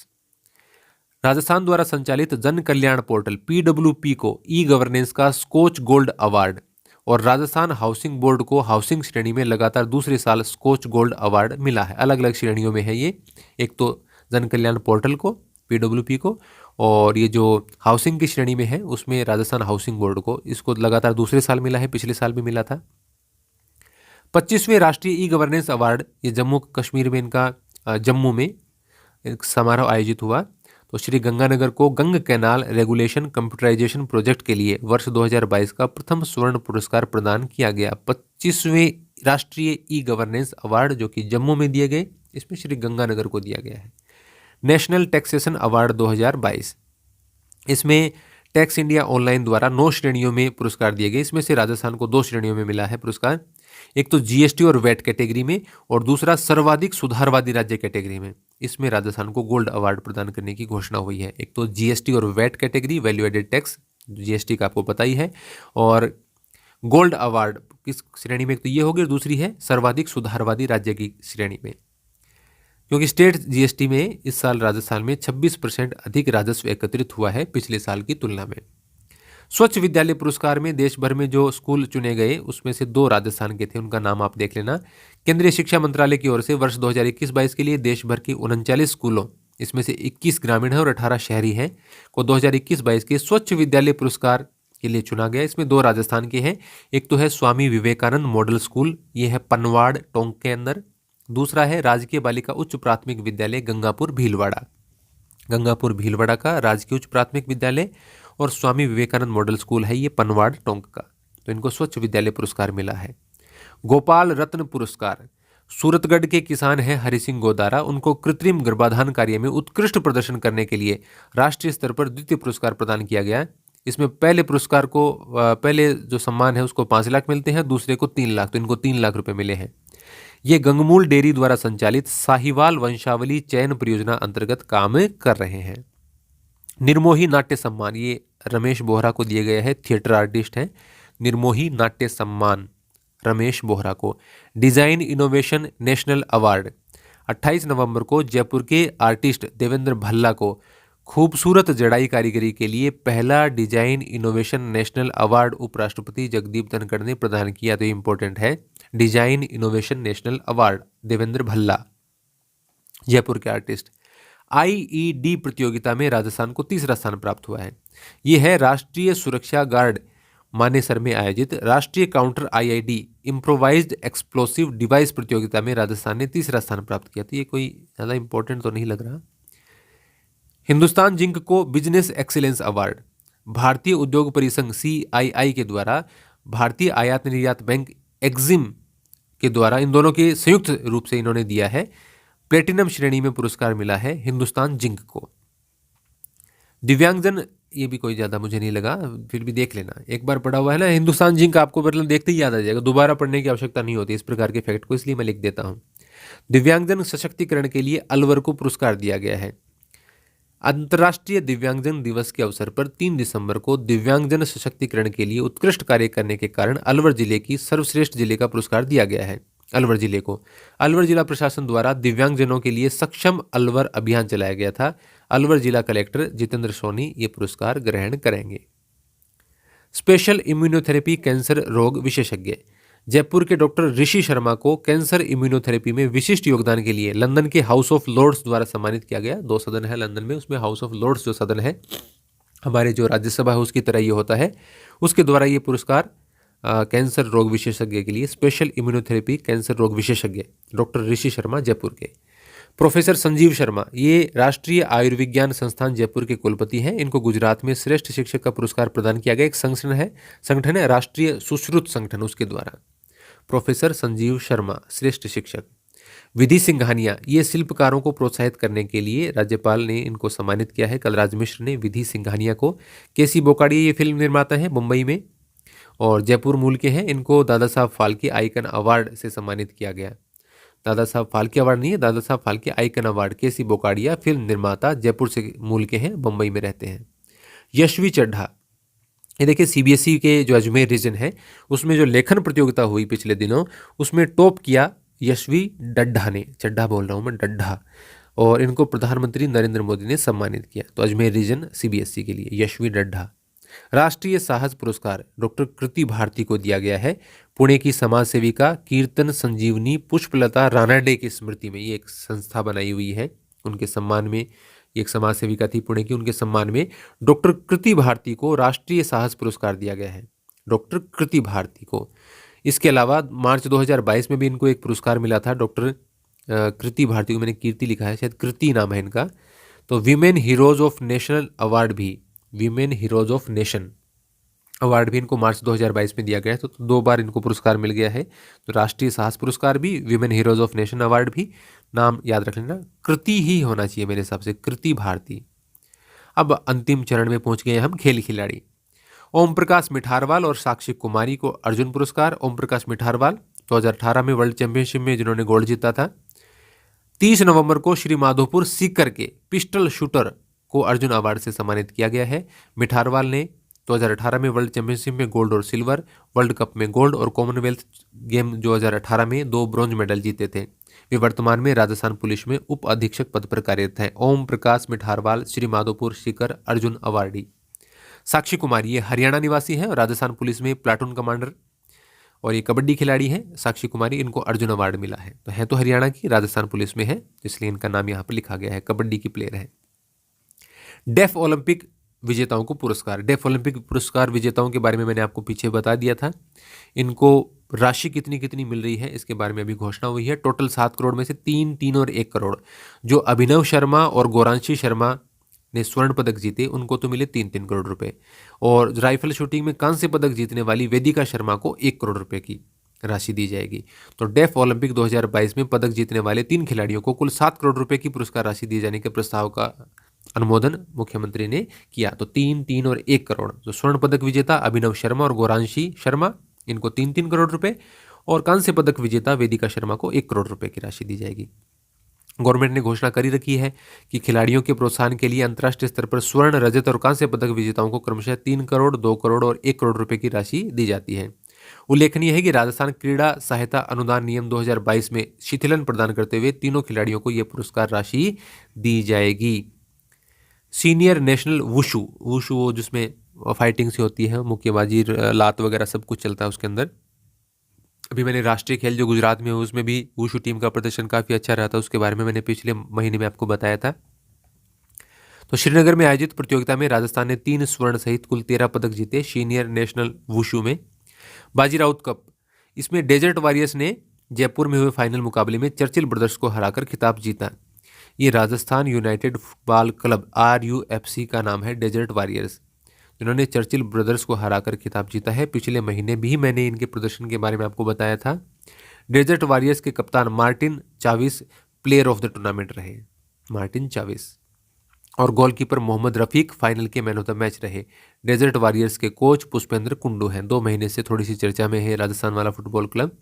राजस्थान द्वारा संचालित जन कल्याण पोर्टल PWP को ई गवर्नेंस का स्कॉच गोल्ड अवार्ड, और राजस्थान हाउसिंग बोर्ड को हाउसिंग श्रेणी में लगातार दूसरे साल स्कॉच गोल्ड अवार्ड मिला है। अलग अलग श्रेणियों में है ये, एक तो जन कल्याण पोर्टल को PWP को, और ये जो हाउसिंग की श्रेणी में है उसमें राजस्थान हाउसिंग बोर्ड को, इसको लगातार दूसरे साल मिला है, पिछले साल भी मिला था। 25वें राष्ट्रीय ई गवर्नेंस अवार्ड, ये जम्मू कश्मीर में इनका जम्मू में एक समारोह आयोजित हुआ। तो श्री गंगानगर को गंग कैनाल रेगुलेशन कंप्यूटराइजेशन प्रोजेक्ट के लिए वर्ष 2022 का प्रथम स्वर्ण पुरस्कार प्रदान किया गया। 25वें राष्ट्रीय ई गवर्नेंस अवार्ड जो कि जम्मू में दिए गए, इसमें श्री गंगानगर को दिया गया है। नेशनल टैक्सेशन अवार्ड 2022, इसमें टैक्स इंडिया ऑनलाइन द्वारा 9 श्रेणियों में पुरस्कार दिए गए। इसमें से राजस्थान को 2 श्रेणियों में मिला है पुरस्कार। एक तो जीएसटी और वैट कैटेगरी में, और दूसरा सर्वाधिक सुधारवादी राज्य कैटेगरी में। इसमें राजस्थान को गोल्ड अवार्ड प्रदान करने की घोषणा हुई है। एक तो जीएसटी और VAT category, value added tax, GST का आपको पता ही है, और गोल्ड अवार्ड किस श्रेणी में, एक तो ये होगी और दूसरी है सर्वाधिक सुधारवादी राज्य की श्रेणी में। क्योंकि स्टेट जीएसटी में इस साल राजस्थान में 26% अधिक राजस्व एकत्रित हुआ है पिछले साल की तुलना में। स्वच्छ विद्यालय पुरस्कार में देश भर में जो स्कूल चुने गए उसमें से 2 राजस्थान के थे, उनका नाम आप देख लेना। केंद्रीय शिक्षा मंत्रालय की ओर से वर्ष 2021-22 के लिए देश भर के 39 स्कूलों, इसमें से 21 ग्रामीण है और 18 शहरी हैं, को 2021-22 के स्वच्छ विद्यालय पुरस्कार के लिए चुना गया। इसमें 2 राजस्थान के हैं। एक तो है स्वामी विवेकानंद मॉडल स्कूल, ये है पनवाड़ टोंक के अंदर। दूसरा है राजकीय बालिका उच्च प्राथमिक विद्यालय गंगापुर भीलवाड़ा, गंगापुर भीलवाड़ा का राजकीय उच्च प्राथमिक विद्यालय, और स्वामी विवेकानंद मॉडल स्कूल है ये पनवाड़ टोंक का। तो इनको स्वच्छ विद्यालय पुरस्कार मिला है। गोपाल रत्न पुरस्कार, सूरतगढ़ के किसान हैं हरि सिंह गोदारा, उनको कृत्रिम गर्भाधान कार्य में उत्कृष्ट प्रदर्शन करने के लिए राष्ट्रीय स्तर पर द्वितीय पुरस्कार प्रदान किया गया। इसमें पहले पुरस्कार को, पहले जो सम्मान है उसको 5 लाख मिलते हैं, दूसरे को 3 लाख, तो इनको 3 लाख रुपए मिले हैं। ये गंगमूल डेयरी द्वारा संचालित साहिवाल वंशावली चयन परियोजना अंतर्गत काम कर रहे हैं। निर्मोही नाट्य सम्मान, ये रमेश बोहरा को दिए गए हैं, थिएटर आर्टिस्ट हैं। निर्मोही नाट्य सम्मान रमेश बोहरा को। डिजाइन इनोवेशन नेशनल अवार्ड 28 नवंबर को जयपुर के आर्टिस्ट देवेंद्र भल्ला को खूबसूरत जड़ाई कारीगरी के लिए पहला डिजाइन इनोवेशन नेशनल अवार्ड उपराष्ट्रपति जगदीप धनखड़ ने प्रदान किया। तो इंपॉर्टेंट है, design innovation national award Devendra Bhalla, Jaipur के आर्टिस्ट। आईईडी प्रतियोगिता में राजस्थान को 3रा स्थान प्राप्त हुआ है। यह है राष्ट्रीय सुरक्षा गार्ड मानेसर में आयोजित राष्ट्रीय counter IED improvised explosive device प्रतियोगिता में राजस्थान ने 3रा स्थान प्राप्त किया। तो ये कोई ज़्यादा इंपॉर्टेंट तो नहीं लग रहा। हिंदुस्तान जिंक को बिजनेस एक्सीलेंस अवार्ड भारतीय उद्योग परिसंघ CII के द्वारा भारतीय आयात निर्यात बैंक एक्जिम के द्वारा, इन दोनों के संयुक्त रूप से इन्होंने दिया है। प्लेटिनम श्रेणी में पुरस्कार मिला है हिंदुस्तान जिंक को। दिव्यांगजन, ये भी कोई ज़्यादा मुझे नहीं लगा, फिर भी देख लेना, एक बार पढ़ा हुआ है ना हिंदुस्तान जिंक, आपको मतलब देखते ही याद आ जाएगा, दोबारा पढ़ने की आवश्यकता नहीं होती इस प्रकार के फैक्ट को, इसलिए मैं लिख देता हूँ। दिव्यांगजन सशक्तिकरण के लिए अलवर को पुरस्कार दिया गया है। अंतर्राष्ट्रीय दिव्यांगजन दिवस के अवसर पर 3 दिसंबर को दिव्यांगजन सशक्तिकरण के लिए उत्कृष्ट कार्य करने के कारण अलवर जिले की सर्वश्रेष्ठ जिले का पुरस्कार दिया गया है। अलवर जिले को अलवर जिला प्रशासन द्वारा दिव्यांगजनों के लिए सक्षम अलवर अभियान चलाया गया था। अलवर जिला कलेक्टर जितेंद्र सोनी ये पुरस्कार ग्रहण करेंगे। स्पेशल इम्यूनोथेरेपी कैंसर रोग विशेषज्ञ जयपुर के डॉक्टर ऋषि शर्मा को कैंसर इम्यूनोथेरेपी में विशिष्ट योगदान के लिए लंदन के हाउस ऑफ लॉर्ड्स द्वारा सम्मानित किया गया। 2 सदन है लंदन में, उसमें हाउस ऑफ लॉर्ड्स जो सदन है, हमारे जो राज्यसभा है उसकी तरह ये होता है, उसके द्वारा ये पुरस्कार कैंसर रोग विशेषज्ञ के लिए, स्पेशल इम्यूनोथेरेपी कैंसर रोग विशेषज्ञ डॉक्टर ऋषि शर्मा जयपुर के। प्रोफेसर संजीव शर्मा, ये राष्ट्रीय आयुर्विज्ञान संस्थान जयपुर के कुलपति हैं। इनको गुजरात में श्रेष्ठ शिक्षक का पुरस्कार प्रदान किया गया। एक संगठन है राष्ट्रीय सुश्रुत संगठन, उसके द्वारा। प्रोफेसर संजीव शर्मा श्रेष्ठ शिक्षक। विधि सिंघानिया, ये शिल्पकारों को प्रोत्साहित करने के लिए राज्यपाल ने इनको सम्मानित किया है। कलराज मिश्र ने विधि सिंघानिया को। केसी बोकाडिया ये फिल्म निर्माता है मुंबई में और जयपुर मूल के हैं। इनको दादा साहब फाल्के आइकन अवार्ड से सम्मानित किया गया। दादा साहब फाल्के अवार्ड नहीं है, दादा साहब फाल्के आइकन अवार्ड। केसी बोकाडिया फिल्म निर्माता, जयपुर से मूल के हैं, मुंबई में रहते हैं। यशवी चड्ढा, ये देखिए सीबीएसई के जो अजमेर रीजन है उसमें जो लेखन प्रतियोगिता हुई पिछले दिनों, उसमें टॉप किया यशवी डड्ढा ने, चड्ढा बोल रहा हूँ मैं, डड्ढा, और इनको प्रधानमंत्री नरेंद्र मोदी ने सम्मानित किया। तो अजमेर रीजन सीबीएसई के लिए यशवी डड्ढा। राष्ट्रीय साहस पुरस्कार डॉक्टर कृति भारती को दिया गया है। पुणे की समाज सेविका कीर्तन संजीवनी पुष्पलता रानाडे की स्मृति में ये एक संस्था बनाई हुई है, उनके सम्मान में। एक समाज सेविका थी पुणे की, उनके सम्मान में डॉक्टर कृति भारती को राष्ट्रीय साहस पुरस्कार दिया गया है, डॉक्टर कृति भारती को। इसके अलावा मार्च 2022 में भी इनको एक पुरस्कार मिला था, डॉक्टर कृति भारती को, मैंने कीर्ति लिखा है, शायद कृति नाम है इनका। तो women heroes of national award भी, women heroes of nation award भी इनको मार्च 2022 में दिया गया है। तो 2 बार इनको पुरस्कार मिल गया है। तो राष्ट्रीय साहस पुरस्कार भी, women heroes of nation award भी। नाम याद रख लेना, कृति ही होना चाहिए मेरे हिसाब से, कृति भारती। अब अंतिम चरण में पहुंच गए हम, खेल खिलाड़ी। ओम प्रकाश मिठारवाल और साक्षी कुमारी को अर्जुन पुरस्कार। ओम प्रकाश मिठारवाल 2018 में वर्ल्ड चैंपियनशिप में जिन्होंने गोल्ड जीता था। 30 नवंबर को श्री माधोपुर सीकर के पिस्टल शूटर को अर्जुन अवार्ड से सम्मानित किया गया है। मिठारवाल ने 2018 में वर्ल्ड चैंपियनशिप में गोल्ड और सिल्वर, वर्ल्ड कप में गोल्ड और कॉमनवेल्थ गेम 2018 में 2 ब्रॉन्ज मेडल जीते थे। वे वर्तमान में राजस्थान पुलिस में उप अधीक्षक पद पर कार्यरत हैं। ओम प्रकाश मिठारवाल श्री माधोपुर सीकर अर्जुन अवार्डी। साक्षी कुमारी ये हरियाणा निवासी हैं और राजस्थान पुलिस में प्लाटून कमांडर, और ये कबड्डी खिलाड़ी हैं साक्षी कुमारी, इनको अर्जुन अवार्ड मिला है। तो है तो हरियाणा की, राजस्थान पुलिस में है, इसलिए इनका नाम यहाँ पर लिखा गया है। कबड्डी की प्लेयर है। डेफ ओलंपिक विजेताओं को पुरस्कार। डेफ ओलंपिक पुरस्कार विजेताओं के बारे में मैंने आपको पीछे बता दिया था। इनको राशि कितनी कितनी मिल रही है इसके बारे में अभी घोषणा हुई है। टोटल 7 करोड़ में से 3 और 1 करोड़। जो अभिनव शर्मा और गौरांशी शर्मा ने स्वर्ण पदक जीते उनको तो मिले 3 करोड़ रुपए, और राइफल शूटिंग में कांस्य पदक जीतने वाली वेदिका शर्मा को 1 करोड़ रुपए की राशि दी जाएगी। तो डेफ ओलंपिक 2022 में पदक जीतने वाले 3 खिलाड़ियों को कुल 7 करोड़ रुपए की पुरस्कार राशि दिए जाने के प्रस्ताव का अनुमोदन मुख्यमंत्री ने किया। तो 3 और 1 करोड़। तो स्वर्ण पदक विजेता अभिनव शर्मा और गौरांशी शर्मा, इनको 3 करोड़ रुपए, और कांस्य पदक विजेता वेदिका शर्मा को 1 करोड़ रुपए की राशि दी जाएगी। गवर्नमेंट ने घोषणा करी रखी है कि खिलाड़ियों के प्रोत्साहन के लिए अंतर्राष्ट्रीय स्तर पर स्वर्ण, रजत और कांस्य पदक विजेताओं को क्रमशः 3 करोड़, 2 करोड़ और 1 करोड़ रुपए की राशि दी जाती है। उल्लेखनीय है कि राजस्थान क्रीड़ा सहायता अनुदान नियम 2022 में शिथिलन प्रदान करते हुए तीनों खिलाड़ियों को यह पुरस्कार राशि दी जाएगी। सीनियर नेशनल वुशु, वो जिसमें फाइटिंग से होती है, मुक्केबाजी, लात वगैरह सब कुछ चलता है उसके अंदर। अभी मैंने राष्ट्रीय खेल जो गुजरात में हुआ उसमें भी वुशु टीम का प्रदर्शन काफ़ी अच्छा रहा था, उसके बारे में मैंने पिछले महीने में आपको बताया था। तो श्रीनगर में आयोजित प्रतियोगिता में राजस्थान ने 3 स्वर्ण सहित कुल 13 पदक जीते। सीनियर नेशनल वुशु में बाजीराउत कप, इसमें डेजर्ट वॉरियर्स ने जयपुर में हुए फाइनल मुकाबले में चर्चिल ब्रदर्स को हराकर खिताब जीता। ये Rajasthan United football club RUFC का नाम है, डेजर्ट वॉरियर्स, जिन्होंने चर्चिल ब्रदर्स को हराकर खिताब जीता है। पिछले महीने भी मैंने इनके प्रदर्शन के बारे में आपको बताया था। डेजर्ट वॉरियर्स के कप्तान Martin Chavis player of the tournament रहे, मार्टिन चाविस, और गोलकीपर मोहम्मद रफीक फाइनल के मैन ऑफ द मैच रहे। डेजर्ट वॉरियर्स के कोच पुष्पेंद्र कुंडू हैं। 2 महीने से थोड़ी सी चर्चा में है राजस्थान वाला फुटबॉल क्लब।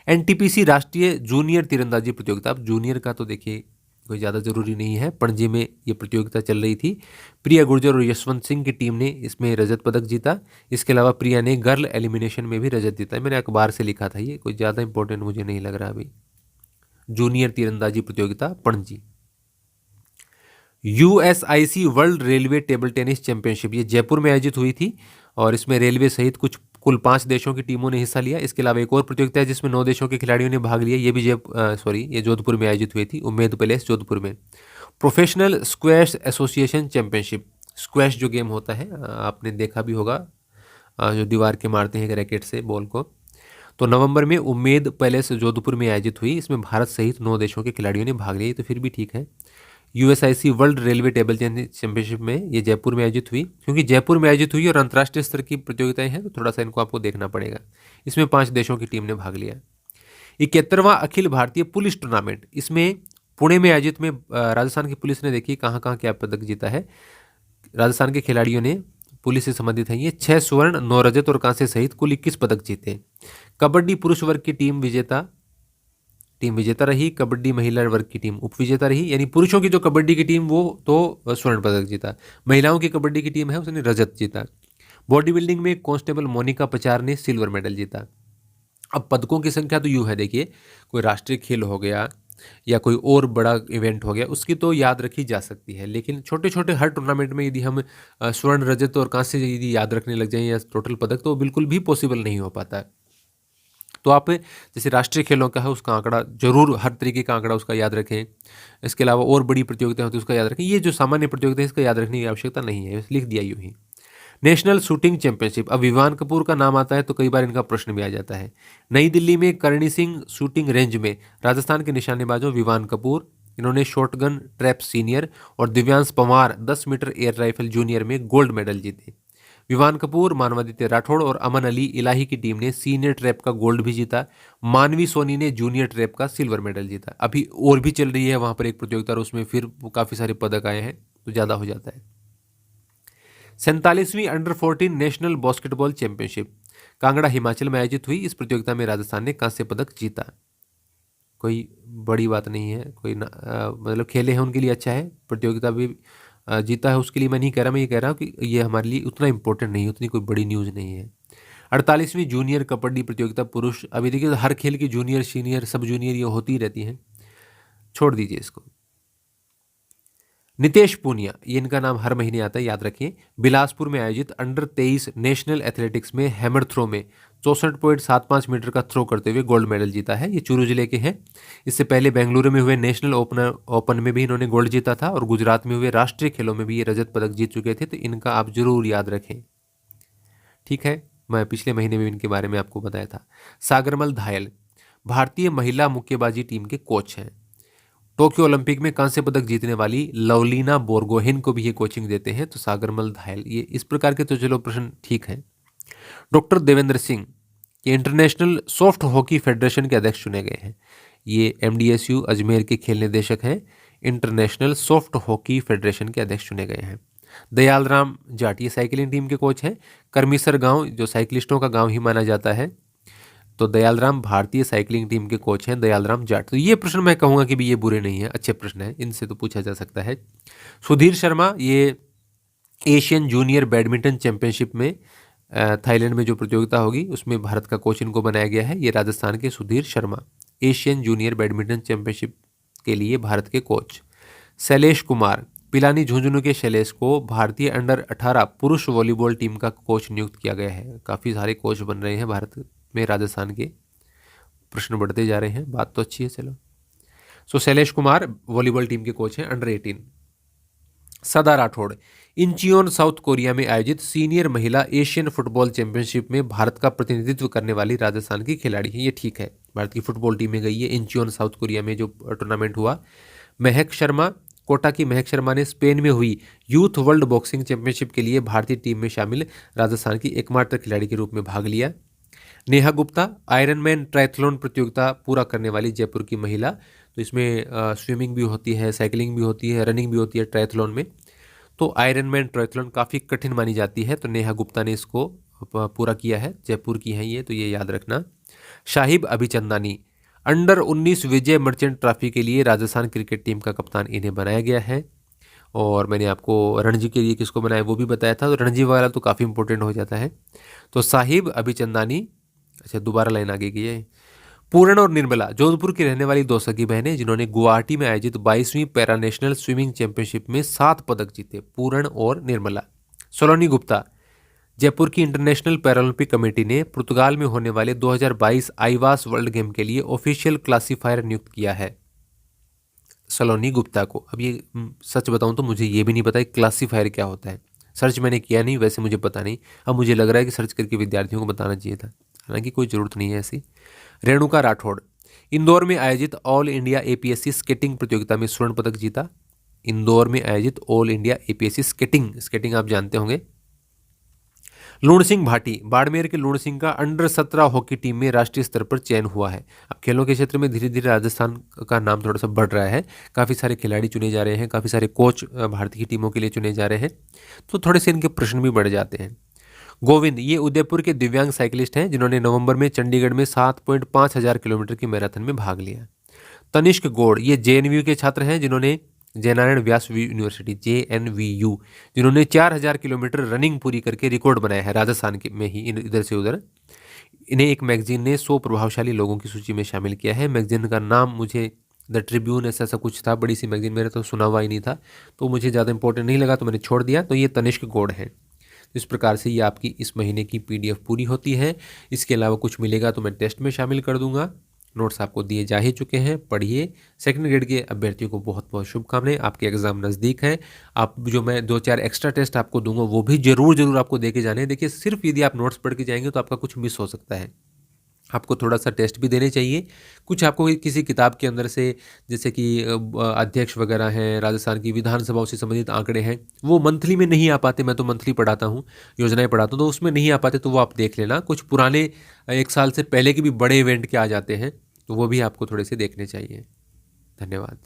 NTPC राष्ट्रीय जूनियर तीरंदाजी प्रतियोगिता, अब जूनियर का तो देखिए कोई ज़्यादा ज़रूरी नहीं है, पणजी में ये प्रतियोगिता चल रही थी। प्रिया गुर्जर और यशवंत सिंह की टीम ने इसमें रजत पदक जीता। इसके अलावा प्रिया ने गर्ल एलिमिनेशन में भी रजत जीता। मैंने अखबार से लिखा था, ये कोई ज़्यादा इंपॉर्टेंट मुझे नहीं लग रहा अभी। जूनियर तीरंदाजी प्रतियोगिता Panaji. USIC world railway table tennis championship, ये जयपुर में आयोजित हुई थी और इसमें रेलवे सहित कुल 5 देशों की टीमों ने हिस्सा लिया। इसके अलावा एक और प्रतियोगिता है जिसमें 9 देशों के खिलाड़ियों ने भाग लिया। ये भी ये जोधपुर में आयोजित हुई थी, उम्मेद पैलेस जोधपुर में। Professional squash association championship, squash जो गेम होता है आपने देखा भी होगा, जो दीवार के मारते हैं रैकेट से बॉल को, तो नवंबर में उम्मेद पैलेस जोधपुर में आयोजित हुई। इसमें भारत सहित 9 देशों के खिलाड़ियों ने भाग लिया, तो फिर भी ठीक है। USIC world railway table tennis championship में ये जयपुर में आयोजित हुई, क्योंकि जयपुर में आयोजित हुई और अंतर्राष्ट्रीय स्तर की प्रतियोगिताएं हैं तो थोड़ा सा इनको आपको देखना पड़ेगा। इसमें 5 देशों की टीम ने भाग लिया। 71वां अखिल भारतीय पुलिस टूर्नामेंट, इसमें पुणे में आयोजित में राजस्थान की पुलिस ने देखिए कहाँ कहाँ क्या पदक जीता है। राजस्थान के खिलाड़ियों ने पुलिस से संबंधित है ये 6 स्वर्ण, 9 रजत और कांस्य सहित कुल 21 पदक जीते। कबड्डी पुरुष वर्ग की टीम विजेता रही। कबड्डी महिला वर्ग की टीम उपविजेता रही, यानी पुरुषों की जो कबड्डी की टीम वो तो स्वर्ण पदक जीता, महिलाओं की कबड्डी की टीम है उसने रजत जीता। बॉडी बिल्डिंग में कांस्टेबल मोनिका पचार ने सिल्वर मेडल जीता। अब पदकों की संख्या तो यूँ है, देखिए कोई राष्ट्रीय खेल हो गया या कोई और बड़ा इवेंट हो गया उसकी तो याद रखी जा सकती है, लेकिन छोटे छोटे हर टूर्नामेंट में यदि हम स्वर्ण, रजत और कांस्य यदि याद रखने लग जाएं या टोटल पदक, तो बिल्कुल भी पॉसिबल नहीं हो पाता। तो आप जैसे राष्ट्रीय खेलों का है उसका आंकड़ा जरूर, हर तरीके का आंकड़ा उसका याद रखें। इसके अलावा और बड़ी प्रतियोगिता होती है उसका याद रखें। ये जो सामान्य प्रतियोगिता है इसका याद रखने की आवश्यकता नहीं है, लिख दिया यूँ ही। नेशनल शूटिंग चैंपियनशिप, अब विवान कपूर का नाम आता है तो कई बार इनका प्रश्न भी आ जाता है। नई दिल्ली में करणी सिंह शूटिंग रेंज में राजस्थान के निशानेबाजों विवान कपूर, इन्होंने शॉटगन ट्रैप सीनियर और Divyansh Panwar 10 metre air rifle junior में गोल्ड मेडल जीते। विवान कपूर, मानवादित्य राठौड़ और अमन अली इलाही की टीम ने सीनियर ट्रैप का गोल्ड भी जीता। मानवी सोनी ने जूनियर ट्रैप का सिल्वर मेडल जीता। अभी और भी चल रही है वहाँ पर एक प्रतियोगिता और उसमें फिर काफ़ी सारे पदक आए हैं तो ज़्यादा हो जाता है। 47वीं under 14 national basketball championship Kangra Himachal में आयोजित हुई। इस प्रतियोगिता में राजस्थान ने कांस्य पदक जीता। कोई बड़ी बात नहीं है, कोई मतलब खेले हैं उनके लिए अच्छा है, प्रतियोगिता भी जीता है उसके लिए मैं नहीं कह रहा, मैं ये कह रहा हूँ कि ये हमारे लिए उतना इंपॉर्टेंट नहीं है, उतनी कोई बड़ी न्यूज़ नहीं है। 48वीं जूनियर कबड्डी प्रतियोगिता पुरुष, अभी देखिए हर खेल की जूनियर सीनियर सब जूनियर ये होती ही रहती हैं, छोड़ दीजिए इसको। नितेश पूनिया, ये इनका नाम हर महीने आता है, याद रखिए। बिलासपुर में आयोजित अंडर 23 नेशनल एथलेटिक्स में हैमर थ्रो में 64.75 मीटर का थ्रो करते हुए गोल्ड मेडल जीता है। ये चूरू जिले के हैं। इससे पहले बेंगलुरु में हुए नेशनल ओपन में भी इन्होंने गोल्ड जीता था और गुजरात में हुए राष्ट्रीय खेलों में भी ये रजत पदक जीत चुके थे, तो इनका आप जरूर याद रखें। ठीक है, मैं पिछले महीने में इनके बारे में आपको बताया था। सागरमल धायल भारतीय महिला मुक्केबाजी टीम के कोच हैं। टोक्यो ओलंपिक में कांस्य पदक जीतने वाली लवलीना बोरगोहेन को भी ये कोचिंग देते हैं। तो सागरमल धायल, ये इस प्रकार के तो चलो प्रश्न ठीक है। डॉक्टर देवेंद्र सिंह ये इंटरनेशनल सॉफ्ट हॉकी फेडरेशन के अध्यक्ष चुने गए हैं। ये MDSU अजमेर के खेल निदेशक हैं। इंटरनेशनल सॉफ्ट हॉकी फेडरेशन के अध्यक्ष चुने गए हैं। दयाल राम जाट ये साइकिलिंग टीम के कोच हैं। करमीसर गांव जो साइकिलिस्टों का गांव ही माना जाता है, तो दयाल राम भारतीय साइकिलिंग टीम के कोच हैं, दयाल राम जाट। तो ये प्रश्न मैं कहूँगा कि भी ये बुरे नहीं है, अच्छे प्रश्न हैं, इनसे तो पूछा जा सकता है। सुधीर शर्मा ये एशियन जूनियर बैडमिंटन चैंपियनशिप में थाईलैंड में जो प्रतियोगिता होगी उसमें भारत का कोच इनको बनाया गया है। ये राजस्थान के Sudhir Sharma Asian junior badminton championship के लिए भारत के कोच। शैलेश कुमार पिलानी झुंझुनू के शैलेश को भारतीय अंडर 18 पुरुष वॉलीबॉल टीम का कोच नियुक्त किया गया है। काफ़ी सारे कोच बन रहे हैं भारत में, राजस्थान के प्रश्न बढ़ते जा रहे हैं, बात तो अच्छी है। चलो, सो शैलेश कुमार वॉलीबॉल टीम के कोच हैं अंडर 18। सदा राठौड़ इंचियोन साउथ कोरिया में आयोजित सीनियर महिला एशियन फुटबॉल चैंपियनशिप में भारत का प्रतिनिधित्व करने वाली राजस्थान की खिलाड़ी है। ये ठीक है, भारत की फुटबॉल टीम में गई है इंचियोन साउथ कोरिया में जो टूर्नामेंट हुआ। महक शर्मा कोटा की महक शर्मा ने स्पेन में हुई यूथ वर्ल्ड बॉक्सिंग चैंपियनशिप के लिए भारतीय टीम में शामिल राजस्थान की एकमात्र खिलाड़ी के रूप में भाग लिया। नेहा गुप्ता आयरनमैन ट्रायथलॉन प्रतियोगिता पूरा करने वाली जयपुर की महिला, तो इसमें स्विमिंग भी होती है, साइकिलिंग भी होती है, रनिंग भी होती है ट्रायथलॉन में। तो आयरनमैन ट्रायथलॉन काफ़ी कठिन मानी जाती है, तो नेहा गुप्ता ने इसको पूरा किया है, जयपुर की हैं ये, तो ये याद रखना। शाहिब अभिचंदानी अंडर 19 विजय मर्चेंट ट्रॉफी के लिए राजस्थान क्रिकेट टीम का कप्तान इन्हें बनाया गया है। और मैंने आपको रणजी के लिए किसको बनाया वो भी बताया था, तो रणजी वाला तो काफ़ी इंपॉर्टेंट हो जाता है। तो साहिब अभिचंदानी, अच्छा दोबारा लाइन आगे की है। पूरण और निर्मला जोधपुर की रहने वाली दो सगी बहनें जिन्होंने गुवाहाटी में आयोजित 22वीं पैरा नेशनल स्विमिंग चैंपियनशिप में 7 पदक जीते, पूरण और निर्मला। सोलोनी गुप्ता जयपुर की इंटरनेशनल पैरालंपिक कमेटी ने पुर्तगाल में होने वाले 2022 आईवास वर्ल्ड गेम के लिए ऑफिशियल क्लासीफायर नियुक्त किया है सलोनी गुप्ता को। अब ये सच बताऊं तो मुझे ये भी नहीं पता क्लासीफायर क्या होता है, सर्च मैंने किया नहीं, वैसे मुझे पता नहीं। अब मुझे लग रहा है कि सर्च करके विद्यार्थियों को बताना चाहिए था, हालांकि कोई ज़रूरत नहीं है ऐसी। रेणुका राठौड़ इंदौर में आयोजित ऑल इंडिया APSC स्केटिंग प्रतियोगिता में स्वर्ण पदक जीता। इंदौर में आयोजित ऑल इंडिया APSC स्केटिंग आप जानते होंगे। लूण सिंह भाटी बाड़मेर के लूण सिंह का अंडर 17 हॉकी टीम में राष्ट्रीय स्तर पर चयन हुआ है। अब खेलों के क्षेत्र में धीरे धीरे राजस्थान का नाम थोड़ा सा बढ़ रहा है, काफ़ी सारे खिलाड़ी चुने जा रहे हैं, काफ़ी सारे कोच भारतीय टीमों के लिए चुने जा रहे हैं, तो थोड़े से इनके प्रश्न भी बढ़ जाते हैं। गोविंद ये उदयपुर के दिव्यांग साइकिलिस्ट हैं जिन्होंने नवंबर में चंडीगढ़ में 7.5 हजार किलोमीटर की मैराथन में भाग लिया। तनिष्क गौड़ ये JNVU के छात्र हैं जिन्होंने जयनारायण व्यास यूनिवर्सिटी JNVU जिन्होंने 4000 किलोमीटर रनिंग पूरी करके रिकॉर्ड बनाया है राजस्थान में ही, इधर से उधर। इन्हें एक मैगजीन ने 100 प्रभावशाली लोगों की सूची में शामिल किया है। मैगजीन का नाम मुझे द ट्रिब्यून ऐसा कुछ था, बड़ी सी मैगजीन, मेरे तो सुना हुआ ही नहीं था, तो मुझे ज़्यादा इंपॉर्टेंट नहीं लगा तो मैंने छोड़ दिया। तो ये तनिष्क गौड़ हैं। इस प्रकार से ये आपकी इस महीने की PDF पूरी होती है। इसके अलावा कुछ मिलेगा तो मैं टेस्ट में शामिल कर दूंगा। नोट्स आपको दिए जा ही चुके हैं, पढ़िए। सेकंड ग्रेड के अभ्यर्थियों को बहुत बहुत शुभकामनाएं, आपके एग्जाम नज़दीक है। आप जो मैं 2-4 एक्स्ट्रा टेस्ट आपको दूंगा वो भी जरूर आपको दे के जाने हैं। देखिए सिर्फ यदि आप नोट्स पढ़ के जाएंगे तो आपका कुछ मिस हो सकता है, आपको थोड़ा सा टेस्ट भी देने चाहिए। कुछ आपको किसी किताब के अंदर से, जैसे कि अध्यक्ष वगैरह हैं, राजस्थान की विधानसभाओं से संबंधित आंकड़े हैं, वो मंथली में नहीं आ पाते। मैं तो मंथली पढ़ाता हूँ, योजनाएं पढ़ाता हूँ, तो उसमें नहीं आ पाते, तो वो आप देख लेना। कुछ पुराने 1 साल से पहले के भी बड़े इवेंट के आ जाते हैं, तो वो भी आपको थोड़े से देखने चाहिए। धन्यवाद।